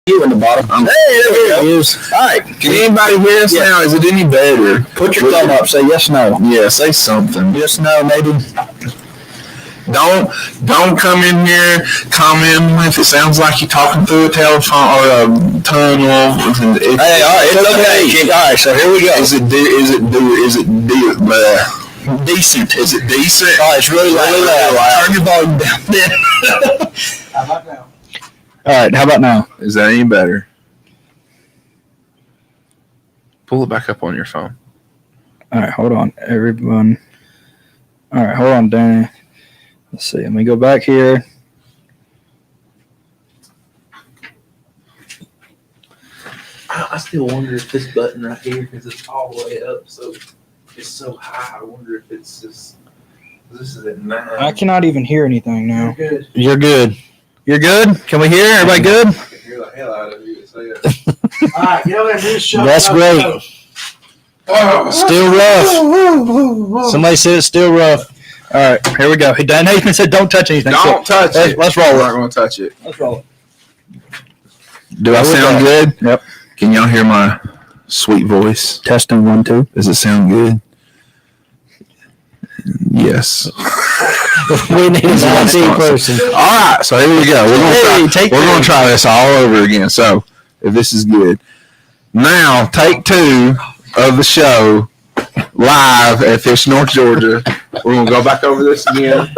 You in the bottom. Hey, there it is. All right. Can anybody hear us now? Is it any better? Put your thumb up. Say yes, no. Yeah, say something. Yes, no, maybe. Don't come in here commenting if it sounds like you're talking through a telephone or a tunnel. Hey, all right, it's okay. All right, so here we go. Is it decent? Is it decent? Oh, it's really loud. Turn your volume down. How about now? All right, how about now? Is that any better? Pull it back up on your phone. All right, hold on, everyone. All right, hold on, Danny. Let's see. Let me go back here. I still wonder if this button right here, because it's all the way up, so it's so high. I wonder if it's just. This is at 9. I cannot even hear anything now. You're good. You're good. You're good? Can we hear? Everybody good? I can hear the hell out of you to say it. All right, get over there and do the show. That's great. Still rough. Somebody said it's still rough. All right, here we go. Dan Nathan said don't touch anything. Don't touch it. Let's roll it. We're not going to touch it. Let's roll it. Do I sound good? Yep. Can y'all hear my sweet voice? Testing 1, 2. Does it sound good? Yes. We need an IT person. All right, so here we go. We're going to try this all over again. So, if this is good. Now, take 2 of the show live at Fish North, Georgia. We're going to go back over this again.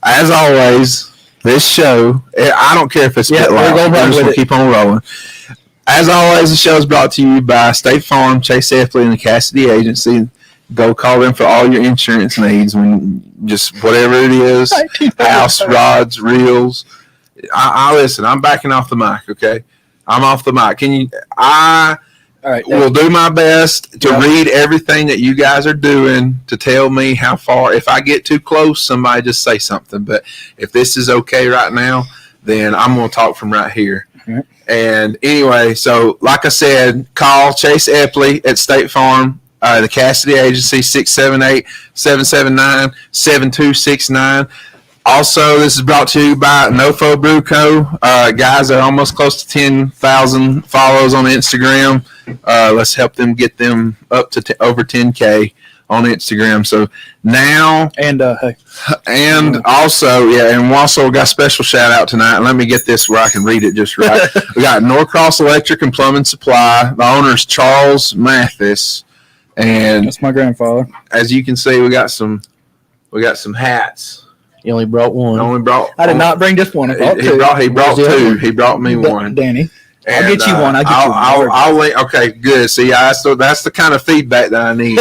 As always, this show, I don't care if it's live. We're just going to keep on rolling. As always, the show is brought to you by State Farm, Chase Epley, and the Cassidy Agency. Go call them for all your insurance needs, when just whatever it is, house, rods, reels. I listen. I'm backing off the mic. Okay, I'm off the mic. All right, will do my best to read everything that you guys are doing to tell me how far. If I get too close, somebody just say something. But if this is okay right now, then I'm going to talk from right here. Right. And anyway, so like I said, call Chase Epley at State Farm. The Cassidy Agency, 678-779-7269. Also, this is brought to you by Nofo Brew Co. Guys are almost close to 10,000 follows on Instagram. Let's help them get them up to over 10K on Instagram. So now, and also, and also got a special shout out tonight. Let me get this where I can read it just right. We got Norcross Electric and Plumbing Supply. The owner is Charles Mathis. And that's my grandfather. As you can see, we got some hats. He only brought one. I did not bring just one. He brought 2. He brought me one. Danny. And, I'll get you one. I'll lean. Okay, good. See, that's the kind of feedback that I need.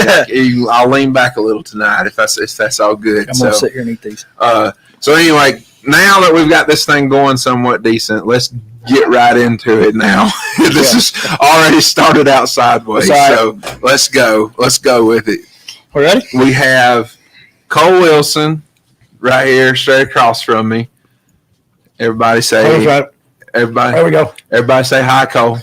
I'll lean back a little tonight if that's all good. I'm gonna sit here and eat these. So anyway, now that we've got this thing going somewhat decent, let's get right into it now. This is already started out sideways. So let's go. Let's go with it. We ready? We have Cole Wilson right here, straight across from me. Everybody say. Right. Everybody. There we go. Everybody say hi, Cole.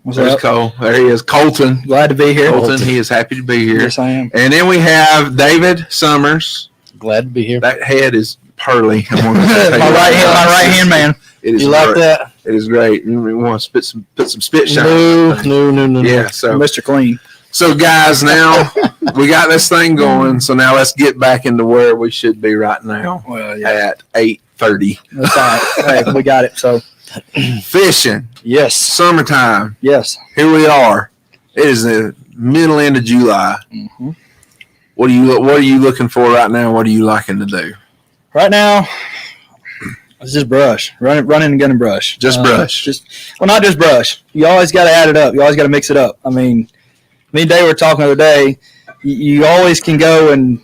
There's Cole. There he is. Colton. Glad to be here. Colton. He is happy to be here. Yes, I am. And then we have David Summers. Glad to be here. That head is pearly. my right hand man. It is you like that? It is great. We want to put some spit shine. No. Yeah, so Mr. Clean. So guys, now we got this thing going. So now let's get back into where we should be right now. Well, at 8:30. That's all right. Hey, we got it. So fishing. Yes. Summertime. Yes. Here we are. It is the middle end of July. Mm-hmm. What are you looking for right now? What are you liking to do? Right now, it's just brush. Running and gunning brush. Just brush. Not just brush. You always got to add it up. You always got to mix it up. I mean, me and Dave were talking the other day. You always can go and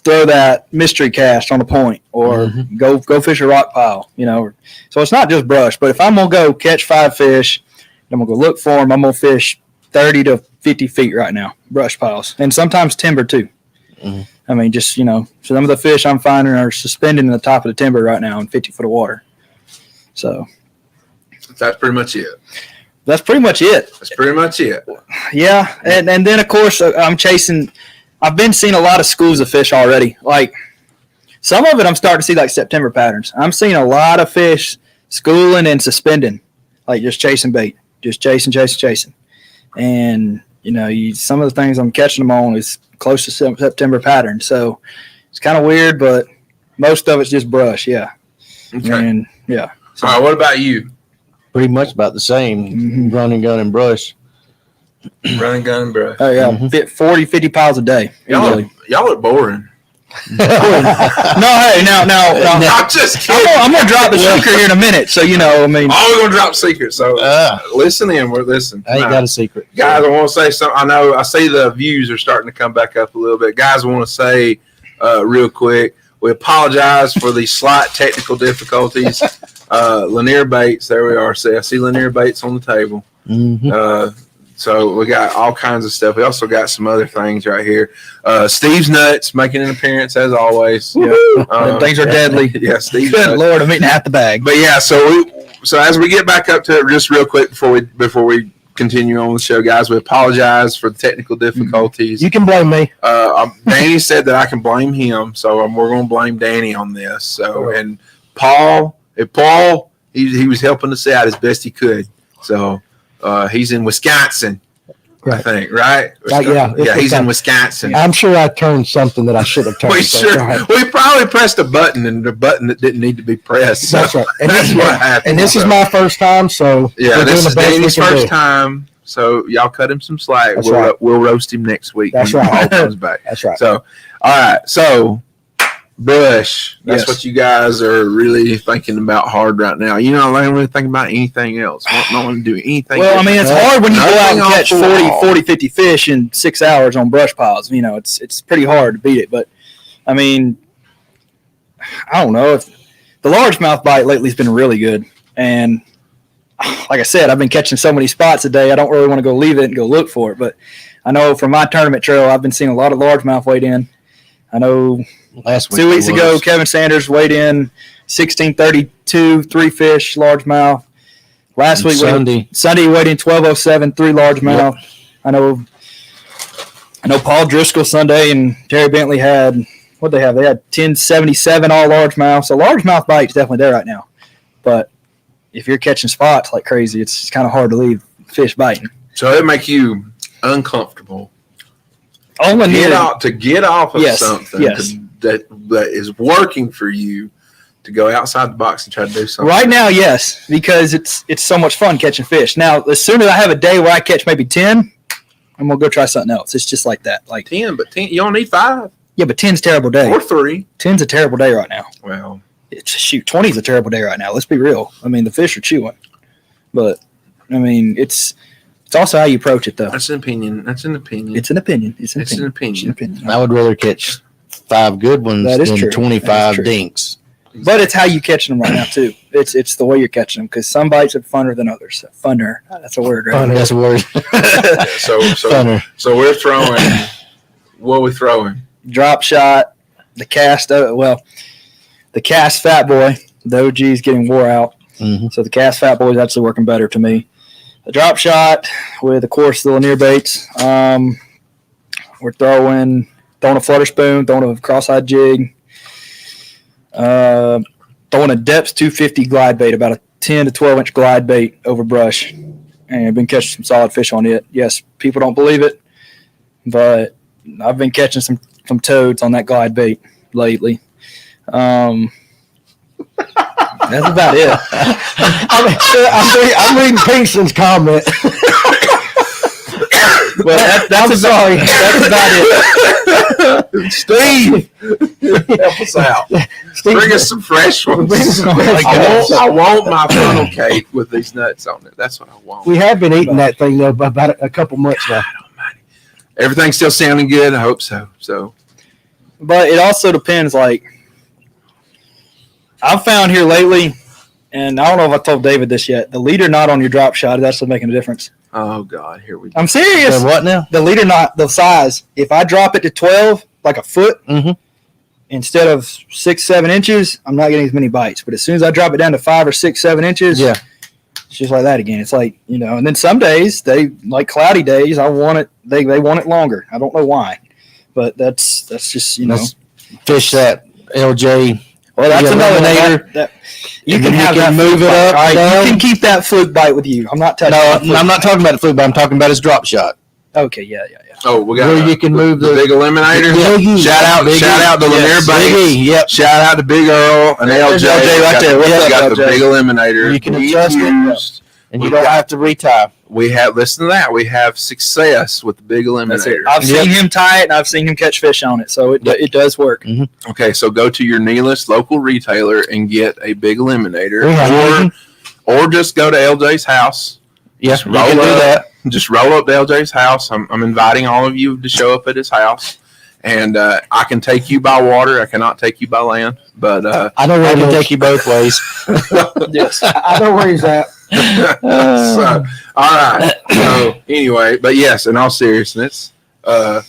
throw that mystery cast on a point, or go fish a rock pile. So it's not just brush. But if I'm gonna go catch 5 fish, I'm gonna go look for them. I'm gonna fish 30 to 50 feet right now, brush piles, and sometimes timber too. Mm-hmm. I mean, just, some of the fish I'm finding are suspended in the top of the timber right now in 50 foot of water. So that's pretty much it. That's pretty much it. Yeah. And then, of course, I'm chasing. I've been seeing a lot of schools of fish already. Like, some of it I'm starting to see like September patterns. I'm seeing a lot of fish schooling and suspending. like just chasing bait, just chasing. And, some of the things I'm catching them on is close to September pattern. So it's kind of weird, but most of it's just brush. Yeah. Okay. And yeah. So, All right. What about you? Pretty much about the same. Running gun and brush. Running gun and brush. oh yeah. 40, 50 piles a day. Y'all are boring. No, hey, now. I'm just kidding. I'm gonna drop the secret here in a minute. So we're gonna drop secrets. So listen in. We're listening. I ain't got a secret, guys. I want to say something. I know. I see the views are starting to come back up a little bit. Guys, I want to say real quick. We apologize for the slight technical difficulties. Lanier baits. There we are. See, I see Lanier baits on the table. So we got all kinds of stuff. We also got some other things right here. Steve's Nuts making an appearance as always. Yeah. Things are deadly. Yeah, Steve's Good Nuts. Lord, I'm eating half the bag. But yeah, so as we get back up to it, just real quick before we continue on the show, guys, we apologize for the technical difficulties. You can blame me. Danny said that I can blame him, so we're going to blame Danny on this. So and Paul, he was helping us out as best he could. So. He's in Wisconsin, right. I think, right? Yeah, he's in Wisconsin. I'm sure I turned something that I should have turned. We probably pressed a button, and the button that didn't need to be pressed. That's right. And that's what happened. And this is my first time, so yeah, this is Danny's first time. So y'all cut him some slack. We'll roast him next week. That's when right. Paul comes back. That's right. So, all right. So, brush. That's what you guys are really thinking about hard right now. You're not really thinking about anything else. Not want to do anything. Well, I mean, it's hard when you go out and catch 40, 40, 50 fish in 6 hours on brush piles. It's pretty hard to beat it. But, I mean, I don't know. If the largemouth bite lately has been really good. And, like I said, I've been catching so many spots a day, I don't really want to go leave it and go look for it. But I know from my tournament trail, I've been seeing a lot of largemouth weighed in. I know last week 2 weeks ago, Kevin Sanders weighed in 1632, 3 fish, largemouth. Last week, Sunday weighed in 1207, 3 largemouth. Yep. I know Paul Driscoll Sunday and Terry Bentley had, what they have? They had 1077 all largemouth. So largemouth bite's definitely there right now. But if you're catching spots like crazy, it's kind of hard to leave fish biting. So it make you uncomfortable. To get off of something that is working for you, to go outside the box and try to do something. Right now, yes, because it's so much fun catching fish. Now, as soon as I have a day where I catch maybe 10, I'm gonna go try something else. It's just like that. Like 10, but 10, you only need 5. Yeah, but 10's a terrible day. Or 3. 10's a terrible day right now. Well, 20's a terrible day right now. Let's be real. I mean, the fish are chewing, but I mean, it's also how you approach it, though. That's an opinion. It's an opinion. I would rather catch 5 good ones than 25 dinks. But it's how you catching them right now, too. It's the way you're catching them, because some bites are funner than others. Funner. That's a word, right? Funner, that's a word. So we're throwing. What are we throwing? Drop shot, the cast. The cast Fat Boy. The OG is getting wore out. Mm-hmm. So the cast Fat Boy is actually working better to me. A drop shot with, of course, the Lanier baits. We're throwing a flutter spoon, throwing a cross-eyed jig, throwing a depth 250 glide bait, about a 10 to 12 inch glide bait over brush, and I've been catching some solid fish on it. Yes, people don't believe it, but I've been catching some toads on that glide bait lately. That's about it. I'm reading Pinkston's comment. Well, that's about it. Steve, help us out. Bring us some fresh ones. I want my funnel cake with these nuts on it. That's what I want. We have been eating that thing, though, about a couple months now. Everything's still sounding good. I hope so. But it also depends. Like, I've found here lately, and I don't know if I told David this yet, the leader knot on your drop shot is actually making a difference. Oh, God, here we go. I'm serious. What now? The leader knot, the size. If I drop it to 12, like a foot, instead of 6, 7 inches, I'm not getting as many bites. But as soon as I drop it down to 5 or 6, 7 inches, it's just like that again. It's like, and then some days, they like cloudy days, I want it, they want it longer. I don't know why. But that's just, Let's fish that LJ Well, that's another thing. You can move it up. Right? You can keep that fluke bite with you. I'm not touching. No, I'm not talking about the fluke bite. I'm talking about his drop shot. Okay, yeah. Oh, we got where you can move the big eliminator. Shout out to Lanier Banks. Yep. Shout out to Big Earl and LJ right there. What's up, got the big eliminator. You can adjust it, and you don't have to retie. We have listen to that. We have success with the big eliminator. I've seen him tie it, and I've seen him catch fish on it, so it does work. Mm-hmm. Okay, so go to your nearest local retailer and get a big eliminator, or just go to LJ's house. Yes, roll up. Do that. Just roll up to LJ's house. I'm inviting all of you to show up at his house, and I can take you by water. I cannot take you by land, but I know where I can take you both ways. Yes, I know where he's at. So, all right. So anyway, but yes, in all seriousness, so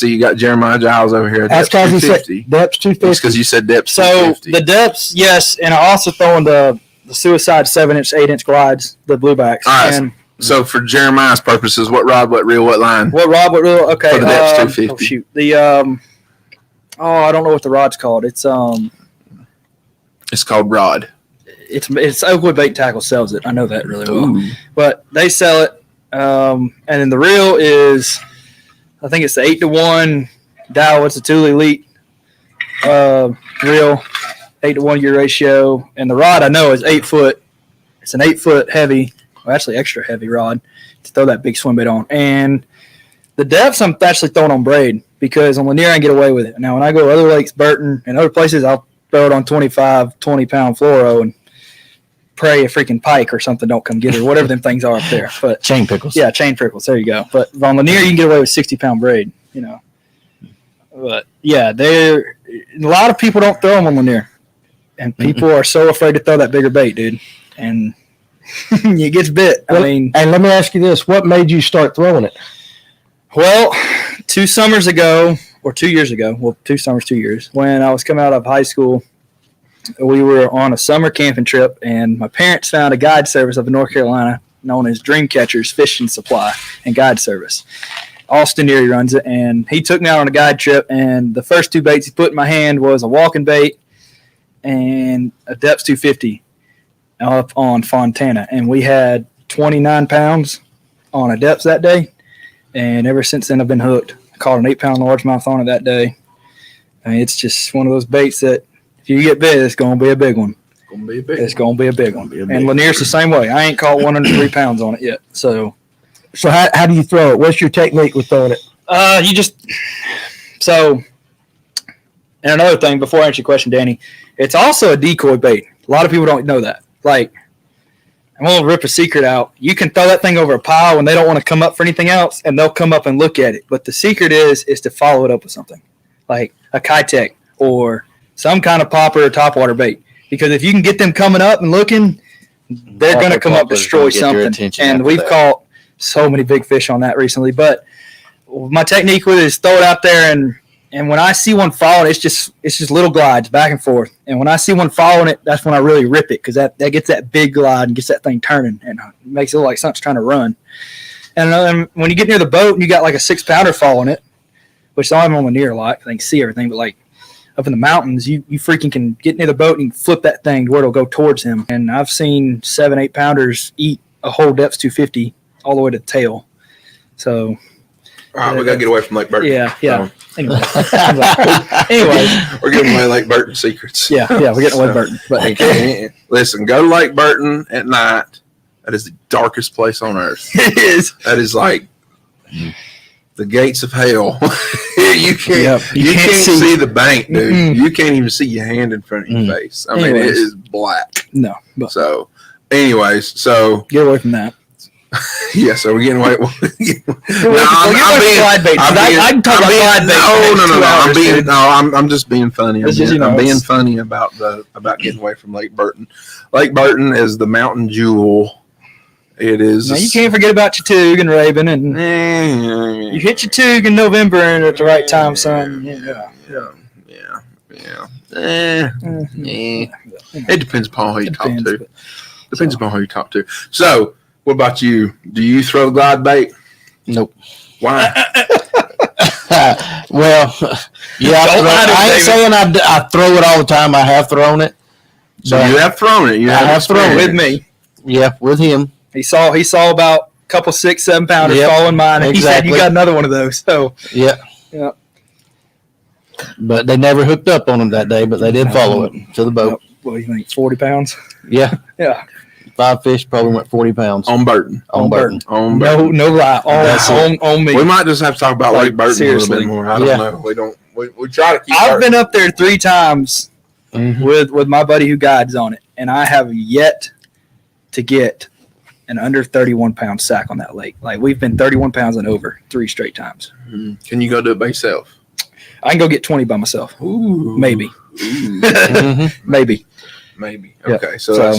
you got Jeremiah Giles over here. That's because he said depths 250. It's because you said depths. So 250. The depths, yes, and I also throw in the Suicide 7-inch, 8-inch glides, the bluebacks. All right. And so for Jeremiah's purposes, what rod, what reel, what line? What rod, what reel? Okay. For the depths 250. Oh shoot. The I don't know what the rod's called. It's called rod. It's Oakwood Bait Tackle sells it. I know that really well. Ooh. But they sell it. And then the reel is, I think it's the 8-to-1 Dow. It's a Thule Elite reel, 8-to-1 year ratio. And the rod I know is 8 foot. It's an 8-foot heavy, well, actually extra heavy rod to throw that big swim bait on. And the depths I'm actually throwing on braid because on Lanier I can get away with it. Now when I go to other lakes, Burton, and other places, I'll throw it on 25, 20-pound fluoro and pray a freaking pike or something don't come get her, whatever them things are up there. But chain pickles. Yeah, chain pickles. There you go. But on Lanier, you can get away with 60-pound braid, But yeah, a lot of people don't throw them on Lanier, and people are so afraid to throw that bigger bait, dude. And it gets bit. And let me ask you this: what made you start throwing it? Well, 2 summers ago, or 2 years ago, 2 summers, 2 years, when I was coming out of high school. We were on a summer camping trip, and my parents found a guide service up in North Carolina known as Dreamcatchers Fishing Supply and Guide Service. Austin Erie runs it, and he took me out on a guide trip, and the first 2 baits he put in my hand was a walking bait and a depths 250 up on Fontana. And we had 29 pounds on a depths that day, and ever since then I've been hooked. I caught an 8-pound largemouth on it that day. I mean, it's just one of those baits that if you get bit, it's going to be a big one. It's going to be a big one. And Lanier's the same way. I ain't caught 103 pounds on it yet. So how do you throw it? What's your technique with throwing it? And another thing, before I answer your question, Danny, it's also a decoy bait. A lot of people don't know that. Like, I'm going to rip a secret out. You can throw that thing over a pile when they don't want to come up for anything else, and they'll come up and look at it. But the secret is to follow it up with something, like a Kitech or some kind of popper or topwater bait, because if you can get them coming up and looking, they're going to come up, destroy something. And we've caught so many big fish on that recently. But my technique with it is throw it out there, and when I see one following, it's just little glides back and forth. And when I see one following it, that's when I really rip it, because that gets that big glide and gets that thing turning and makes it look like something's trying to run. And when you get near the boat and you got like a 6-pounder following it, which I'm on the near a lot, I can see everything, but like up in the mountains, you freaking can get near the boat and flip that thing to where it'll go towards him. And I've seen 7-8-pounders eat a whole depths 250 all the way to the tail. So, all right, we got to get away from Lake Burton. Yeah. Anyway, we're giving away Lake Burton secrets. Yeah, we're getting away Burton. But listen, go to Lake Burton at night. That is the darkest place on earth. It is. That is like the gates of hell. You can't see the bank, dude. Mm-mm. You can't even see your hand in front of your face. I mean, it is black. No. So, anyways, get away from that. Yeah, so we're getting away. I'm just being funny. I'm being funny about getting away from Lake Burton. Lake Burton is the mountain jewel. It is. Now, you can't forget about your tug and Raven, and you hit your tug in November and at the right time, son. Yeah. It depends upon who you talk to. Depends upon who you talk to. So, what about you? Do you throw glide bait? Nope. Why? Well, yeah, I ain't saying I throw it all the time. I have thrown it. So you have thrown it. I have thrown with me. Yeah, with him. He saw about a couple 6-7 pounders fall in mine, and he said, "You got another one of those." So yeah. But they never hooked up on him that day, but they did follow it to the boat. What do you think? 40 pounds? Yeah. Yeah. 5 fish probably went 40 pounds. On Burton. No lie. On me. We might just have to talk about Lake Burton a little bit more. I don't know. We try to keep I've been up there 3 times with my buddy who guides on it, and I have yet to get an under 31 pound sack on that lake. Like, we've been 31 pounds and over 3 straight times. Can you go do it by yourself? I can go get 20 by myself. Ooh. Maybe. Maybe. Okay. So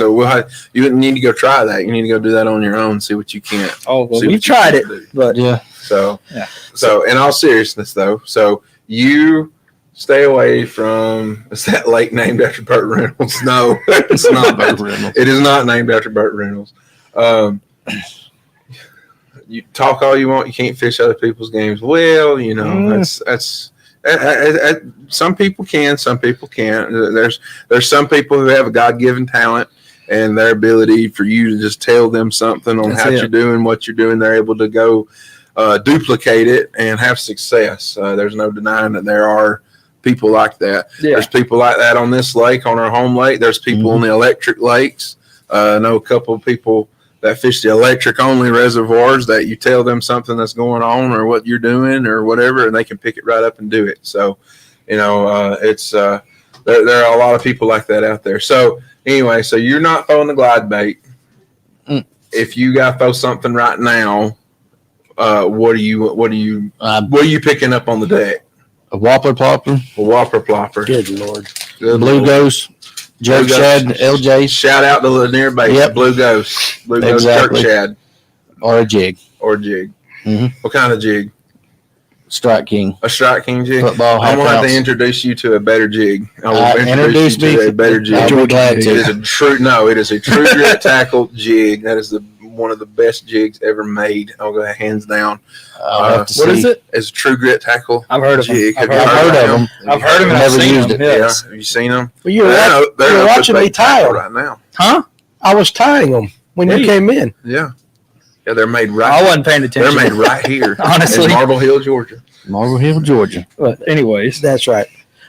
you need to go try that. You need to go do that on your own. See what you can. Oh, well, we've tried it, but So in all seriousness, though, so you stay away from. Is that lake named after Burt Reynolds? No, it's not Burt Reynolds. It is not named after Burt Reynolds. You talk all you want. You can't fish other people's games. Well, that's. Some people can, some people can't. There's some people who have a God-given talent and their ability for you to just tell them something on how you're doing, what you're doing. They're able to go duplicate it and have success. There's no denying that there are people like that. Yeah. There's people like that on this lake, on our home lake. There's people on the electric lakes. I know a couple of people that fish the electric only reservoirs that you tell them something that's going on or what you're doing or whatever, and they can pick it right up and do it. So, it's there are a lot of people like that out there. So anyway, so you're not throwing the glide bait. If you got to throw something right now, what are you picking up on the deck? A whopper plopper. A whopper plopper. Good Lord. Blue Ghost. Jerk shad, LJ. Shout out to Lanier Bait. Yep. Blue Ghost. Blue Ghost jerk shad. Or a jig. Mm-hmm. What kind of jig? Strike King. A Strike King jig? Football. I'm going to have to introduce you to a better jig. I will introduce you to a better jig. It is a true grit tackle jig. That is one of the best jigs ever made. I'll go hands down. What is it? It's a true grit tackle. I've heard of jig. I've heard of them. I've heard of them. Never used it. Yes. Yeah. Have you seen them? Well, you're watching me tie them right now. Huh? I was tying them when you came in. Yeah. Yeah, they're made right. I wasn't paying attention. They're made right here, honestly, in Marble Hill, Georgia. Marble Hill, Georgia. But anyways, that's right.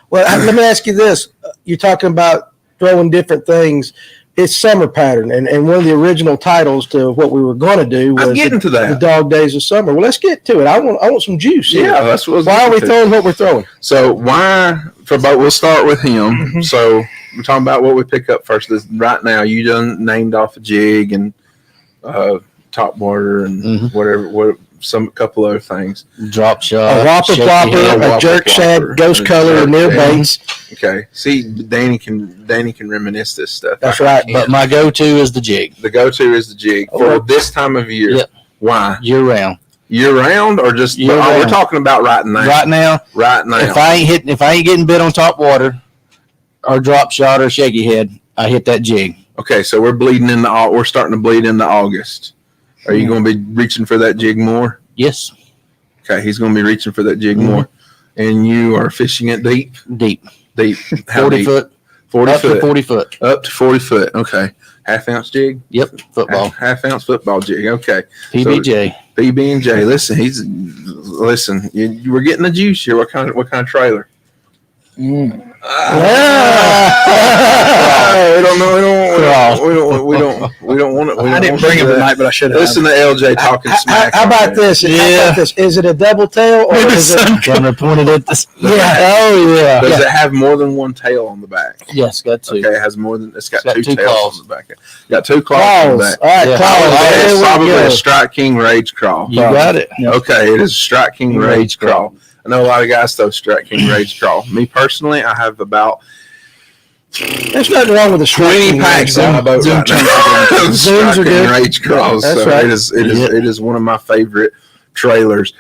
Well, let me ask you this: you're talking about throwing different things. It's Summer Pattern, and one of the original titles to what we were going to do was the Dog Days of Summer. Well, let's get to it. I want some juice. Yeah, that's what. Why are we throwing what we're throwing? So we'll start with him. Mm-hmm. So we're talking about what we pick up first. Right now, you done named off a jig and top water and whatever. A couple other things. Drop shot, a whopper plopper, a jerk shad, ghost color, near baits. Okay. See, Danny can reminisce this stuff. That's right. But my go-to is the jig. The go-to is the jig for this time of year. Yep. Why? Year round. Year round or just? We're talking about right now. Right now. If I ain't getting bit on top water, or drop shot or shaky head, I hit that jig. Okay, so we're starting to bleed into August. Are you going to be reaching for that jig more? Yes. Okay, he's going to be reaching for that jig more. And you are fishing it deep? Deep. How 40 deep? foot. 40 up foot. To 40 foot. Up to 40 foot. Okay. Half-ounce jig? Yep, football. Half-ounce football jig. Okay. PB&J. So, PB&J. Listen, you were getting the juice here. What kind of trailer? We don't want it. I didn't bring him tonight, but I should have. Listen to LJ talking smack. How about this? Is it a double tail or is it? Camera pointed at this. Yeah. Oh yeah. Does it have more than one tail on the back? Yes, got two. Okay, it has more than. It's got two tails claws on the back. Got two claws on the back. All right, claws. It's probably a Strike King Rage Crawl. You got it. Okay, it is a Strike King Rage Crawl. I know a lot of guys throw Strike King Rage Crawl. Me personally, I have about there's nothing wrong with the 20 packs on my boat right now. Zooms are good. Rage Crawls. That's so right. It is one of my favorite trailers.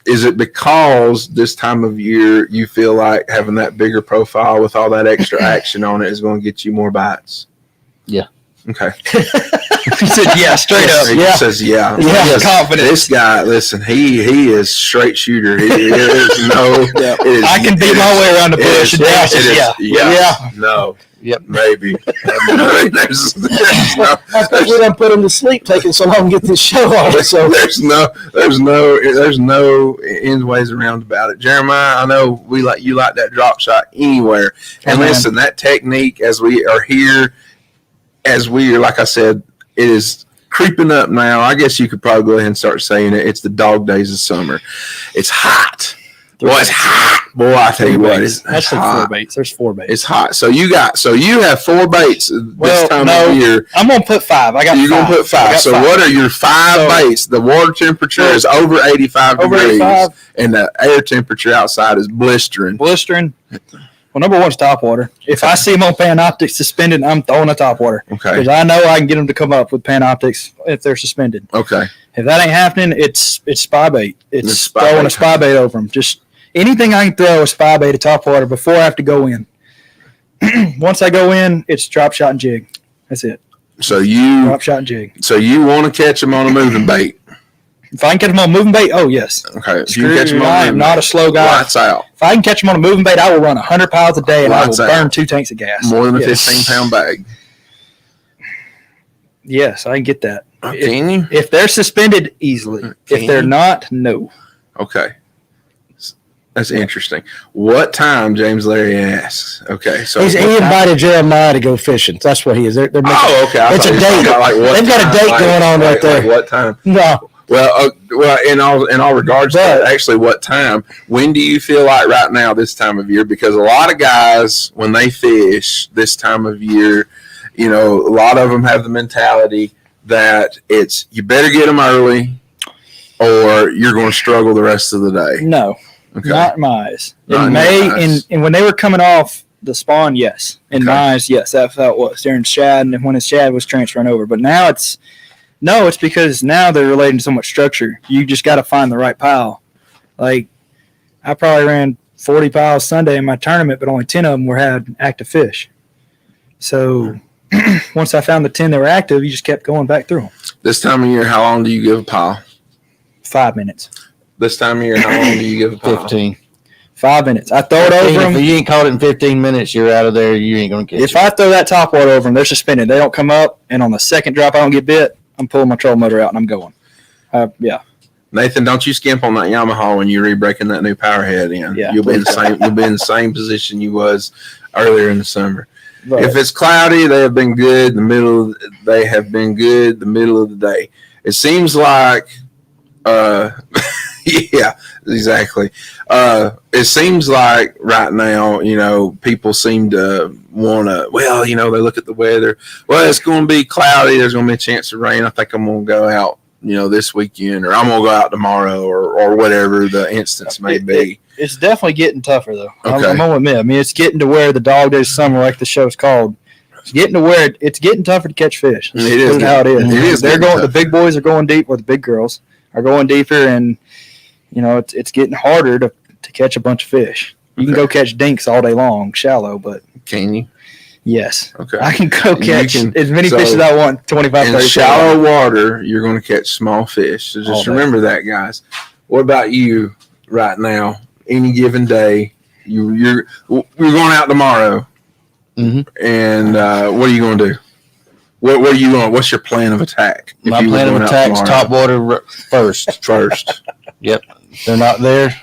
Is it because this time of year you feel like having that bigger profile with all that extra action on it is going to get you more bites? Yeah. Okay. He said, yeah, straight up. He says, yeah. Yeah, confident. This guy, listen, he is straight shooter. There is no. I can beat my way around the bush. Yeah. No. Yep. Maybe. there's no. We done put him to sleep taking so long to get this show on. So there's no ends ways around about it. Jeremiah, I know you like that drop shot anywhere. And listen, that technique as we are here, like I said, it is creeping up now. I guess you could probably go ahead and start saying it. It's the dog days of summer. It's hot. Boy, it's hot. Boy, I tell you what, it's hot. 4 baits. There's 4 baits. It's hot. So you have 4 baits this time of year. I'm gonna put 5. You're gonna put 5. So what are your 5 baits? The water temperature is over 85 degrees, and the air temperature outside is blistering. Well, number 1 is top water. If I see them on Panoptics suspended, I'm throwing a top water. Okay. Because I know I can get them to come up with Panoptics if they're suspended. Okay. If that ain't happening, it's spy bait. It's throwing a spy bait over them. Just anything I can throw a spy bait to top water before I have to go in. Once I go in, it's drop shot and jig. That's it. So you drop shot and jig. So you want to catch them on a moving bait? If I can catch them on a moving bait, oh yes. Okay. If you can catch them on I am not a slow guy. Lights out. If I can catch them on a moving bait, I will run 100 pounds a day and I will burn 2 tanks of gas. More than a 15-pound bag. Yes, I can get that. Can you? If they're suspended, easily. If they're not, no. Okay. That's interesting. What time, James Larry asks? Okay, so he invited Jeremiah to go fishing. That's what he is. They're making, okay. It's a date. They've got a date going on right there. What time? No. Well, in all regards to that, actually, what time? When do you feel like right now, this time of year? Because a lot of guys, when they fish this time of year, a lot of them have the mentality that it's you better get them early, or you're going to struggle the rest of the day. No, okay. Not in my eyes. In May, and when they were coming off the spawn, yes. In my eyes, yes, that's how it was during shad, and when his shad was transferring over. But now it's because now they're relating to so much structure. You just got to find the right pile. Like, I probably ran 40 piles Sunday in my tournament, but only 10 of them had active fish. So once I found the 10 that were active, you just kept going back through them. This time of year, how long do you give a pile? 5 minutes. This time of year, how long do you give a pile? 15. 5 minutes. I throw it over them. If you ain't caught it in 15 minutes, you're out of there. You ain't going to catch it. If I throw that top water over them, they're suspended. They don't come up, and on the second drop I don't get bit, I'm pulling my trolling motor out and I'm going. Yeah. Nathan, don't you skimp on that Yamaha when you're re-breaking that new power head in. Yeah. You'll be in the same. You'll be in the same position you was earlier in the summer. Right. If it's cloudy, they have been good. They have been good the middle of the day. It seems like, yeah, exactly. It seems like right now, people seem to want to. Well, they look at the weather. Well, it's going to be cloudy. There's going to be a chance of rain. I think I'm going to go out, this weekend, or I'm going to go out tomorrow, or whatever the instance may be. It's definitely getting tougher, though. Okay. I'm going to admit. I mean, it's getting to where the dog days of summer, like the show's called, it's getting to where it's getting tougher to catch fish. It is how it is. It is. They're going. The big boys are going deep, or the big girls are going deeper, and it's getting harder to catch a bunch of fish. You can go catch dinks all day long, shallow, but can you? Yes. Okay. I can go catch as many fish as I want. 25, 30. In shallow water, you're going to catch small fish. So just remember that, guys. What about you right now? Any given day, you're going out tomorrow, and what are you going to do? What are you going? What's your plan of attack? My plan of attack is top water first. Yep. If they're not there.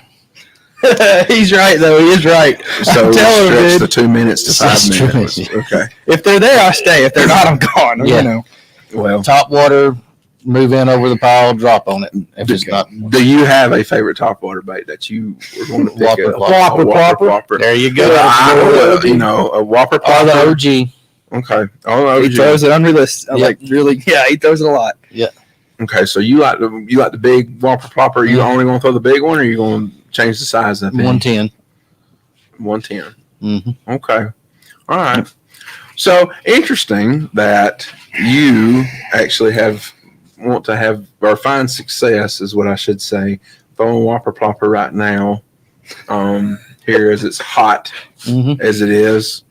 He's right, though. He is right. So stretch the 2 minutes to 5 minutes. Okay. If they're there, I stay. If they're not, I'm gone. Yeah. Well, top water, move in over the pile, drop on it. If it's not. Do you have a favorite top water bait that you were going to pick up? Whopper plopper. There you go. A whopper plopper. The OG. Okay. Oh, he throws it unrealistic. Like really, he throws it a lot. Yeah. Okay, so you like the big whopper plopper. Are you only going to throw the big one, or are you going to change the size of it? 110. 110. Mm-hmm. Okay. All right. So interesting that you actually want to have or find success is what I should say. Throwing whopper plopper right now. Here as it's hot as it is.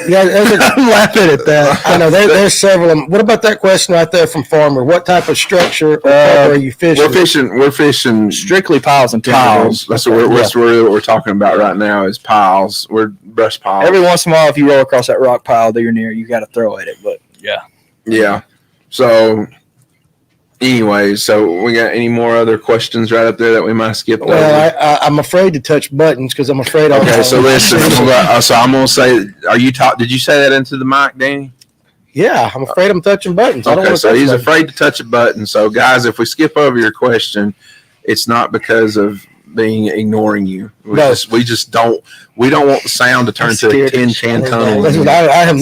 Yeah, I'm laughing at that. I know there's several of them. What about that question right there from Farmer? What type of structure or cover are you fishing? We're fishing strictly piles and piles. That's what we're talking about right now is piles. We're brush piles. Every once in a while, if you roll across that rock pile that you're near, you got to throw at it. But yeah. So anyway, so we got any more other questions right up there that we might skip over? Well, I'm afraid to touch buttons because I'm afraid. Okay, so listen. So I'm gonna say, did you say that into the mic, Danny? Yeah, I'm afraid I'm touching buttons. Okay, so he's afraid to touch a button. So guys, if we skip over your question, it's not because of ignoring you. We don't want the sound to turn to a tin can tunnel. Listen, I'm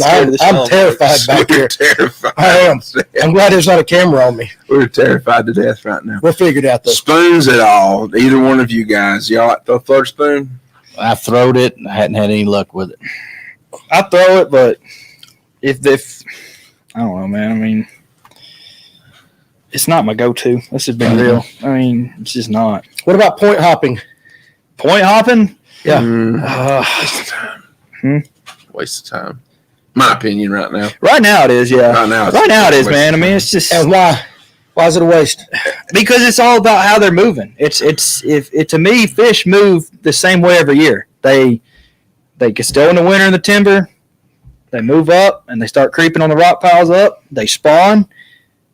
terrified back here. Terrified. I am. I'm glad there's not a camera on me. We're terrified to death right now. We'll figure it out though. Spoons at all? Either one of you guys? Y'all like to throw a spoon? I throwed it. I hadn't had any luck with it. I throw it, but if I don't know, man. I mean, it's not my go-to. This has been real. I mean, it's just not. What about point hopping? Point hopping? Yeah. Waste of time. Waste of time. My opinion right now. Right now it is, yeah. Right now it is, man. I mean, it's just. And why? Why is it a waste? Because it's all about how they're moving. To me, fish move the same way every year. They get still in the winter in the timber. They move up and they start creeping on the rock piles up. They spawn.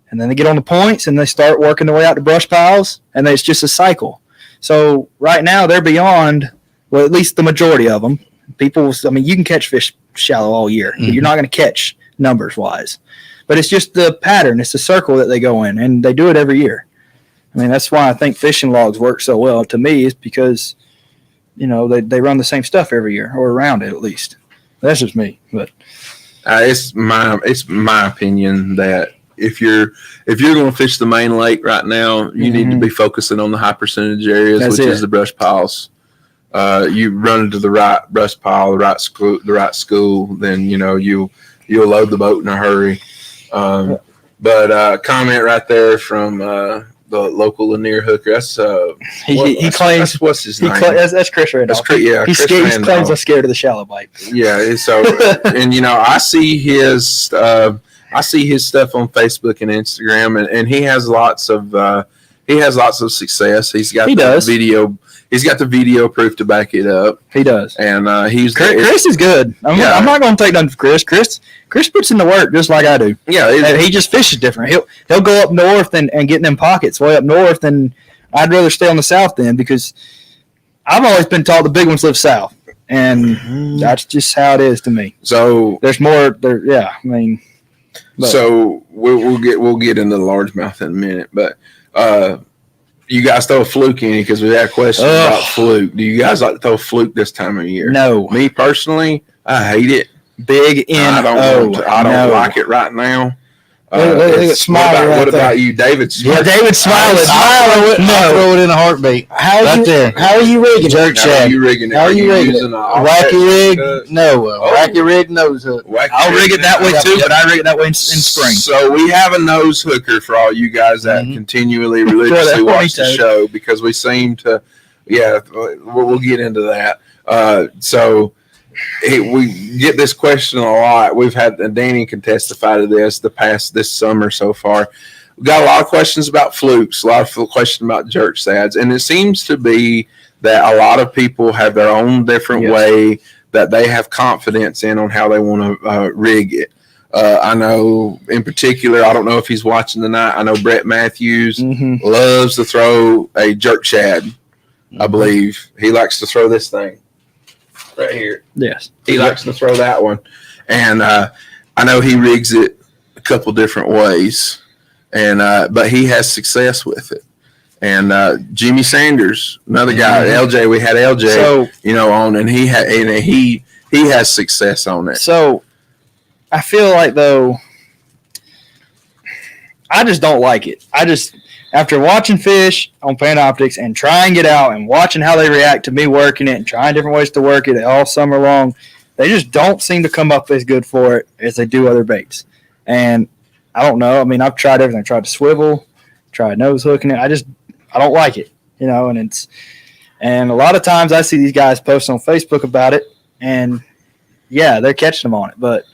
And then they get on the points and they start working their way out to brush piles, and it's just a cycle. So right now they're beyond, well, at least the majority of them. You can catch fish shallow all year, but you're not going to catch numbers wise. But it's just the pattern. It's the circle that they go in, and they do it every year. I mean, that's why I think fishing logs work so well. To me, is because, they run the same stuff every year, or around it at least. That's just me. But it's my opinion that if you're going to fish the main lake right now, you need to be focusing on the high percentage areas, which is the brush piles. You run into the right brush pile, the right school, then you'll load the boat in a hurry. But comment right there from the local Lanier hooker. That's he claims what's his name? That's Chris Randolph. He claims I'm scared of the shallow bite. Yeah, so and I see his stuff on Facebook and Instagram, and he has lots of success. He's got video. He's got the video proof to back it up. He does, and Chris is good. I'm not going to take nothing from Chris. Chris puts in the work just like I do. Yeah, he just fishes different. He'll go up north and get in them pockets way up north, and I'd rather stay on the south end because I've always been taught the big ones live south, and that's just how it is to me. So there's more there. Yeah, I mean. So we'll get into the largemouth in a minute, but you guys throw a fluke in because we had a question about fluke. Do you guys like to throw a fluke this time of year? No. Me personally, I hate it. Big N-O. I don't like it right now. What about you, David? Yeah, David smiling. I throw it in a heartbeat. How are you rigging? Jerk shack. How are you rigging it? How are you rigging it? Wacky rig? No. Wacky rig nose hook. I'll rig it that way too, but I rig it that way in spring. So we have a nose hooker for all you guys that continually religiously watch the show because we seem to, we'll get into that. So we get this question a lot. We've had, and Danny can testify to this summer so far. We've got a lot of questions about flukes, a lot of questions about jerk sads, and it seems to be that a lot of people have their own different way that they have confidence in on how they want to rig it. I know in particular, I don't know if he's watching tonight. I know Brett Matthews loves to throw a jerk shad. I believe he likes to throw this thing right here. Yes. He likes to throw that one. And I know he rigs it a couple different ways, and but he has success with it. And Jimmy Sanders, another guy, LJ, we had LJ, on, and he has success on it. So I feel like, though, I just don't like it. After watching fish on Panoptics and trying it out and watching how they react to me working it and trying different ways to work it all summer long, they just don't seem to come up as good for it as they do other baits. And I don't know. I mean, I've tried everything. I tried to swivel, tried nose hooking it. I don't like it, and a lot of times I see these guys posting on Facebook about it, and yeah, they're catching them on it, but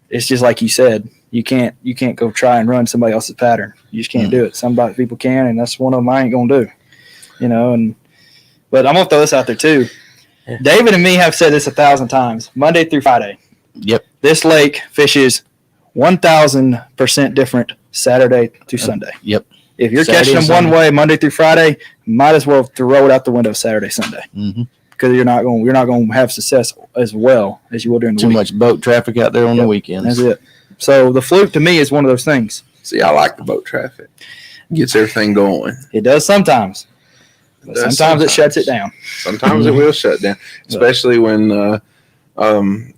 it's just like you said, you can't go try and run somebody else's pattern. You just can't do it. Some people can, and that's one of them I ain't gonna do. But I'm gonna throw this out there too. David and me have said this 1,000 times. Monday through Friday. Yep. This lake fishes 1,000% different Saturday to Sunday. Yep. If you're catching them one way Monday through Friday, might as well throw it out the window Saturday, Sunday. Because you're not going to have success as well as you will during the week. Too much boat traffic out there on the weekends. That's it. So the fluke to me is one of those things. See, I like the boat traffic. Gets everything going. It does sometimes. But sometimes it shuts it down. Sometimes it will shut down, especially when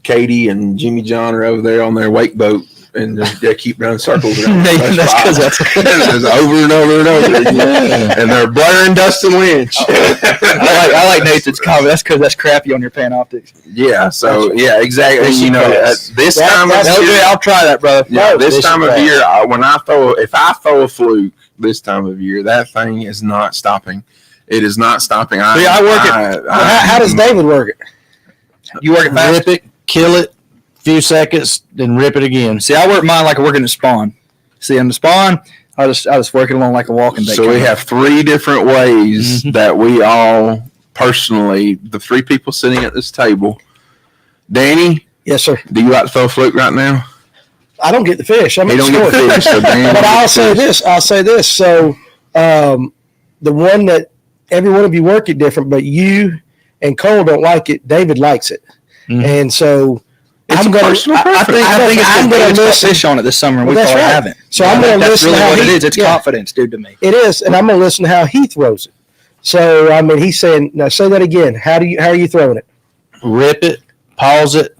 Katie and Jimmy John are over there on their wake boat and they keep running circles around. That's over and over and over again. And they're blaring Dustin Lynch. I like Nathan's comment. That's because that's crappy on your Panoptics. Yeah. So yeah, exactly. This time of year, I'll try that, brother. Yeah, this time of year, if I throw a fluke this time of year, that thing is not stopping. It is not stopping. I work it. How does David work it? You work it fast? Rip it, kill it, few seconds, then rip it again. See, I work mine like I work in the spawn. See, in the spawn, I just work it along like a walking bait. So we have 3 different ways that we all personally, the 3 people sitting at this table. Danny? Yes, sir. Do you like to throw a fluke right now? I don't get the fish. He don't get the fish. So but I'll say this. So the one that every one of you work it different, but you and Cole don't like it. David likes it. And so I'm going to. I think I'm going to listen fish on it this summer. We probably haven't. So I'm going to listen. That's really what it is. It's confidence, dude, to me. It is, and I'm going to listen to how he throws it. So I mean, he's saying, now say that again. How are you throwing it? Rip it, pause it,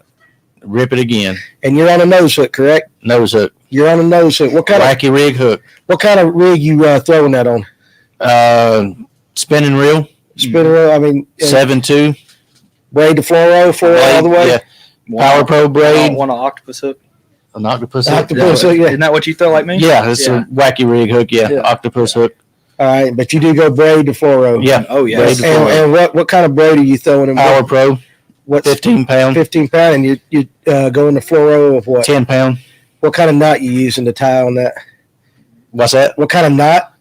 rip it again. And you're on a nose hook, correct? Nose hook. You're on a nose hook. What kind wacky rig hook? What kind of rig you throwing that on? Spinning reel. Spinning reel. I mean, 7.2. Braid to fluoro all the way. Yeah. Power Pro braid. Want an octopus hook? An octopus hook. Octopus hook. Yeah. Isn't that what you throw like me? Yeah, it's a wacky rig hook. Yeah, octopus hook. All right, but you do go braid to fluoro. Yeah. Oh yeah. And what kind of braid are you throwing in? Power Pro. What? 15 pound. 15 pound, and you go in the fluoro of what? 10 pound. What kind of knot you using to tie on that? What's that? What kind of knot?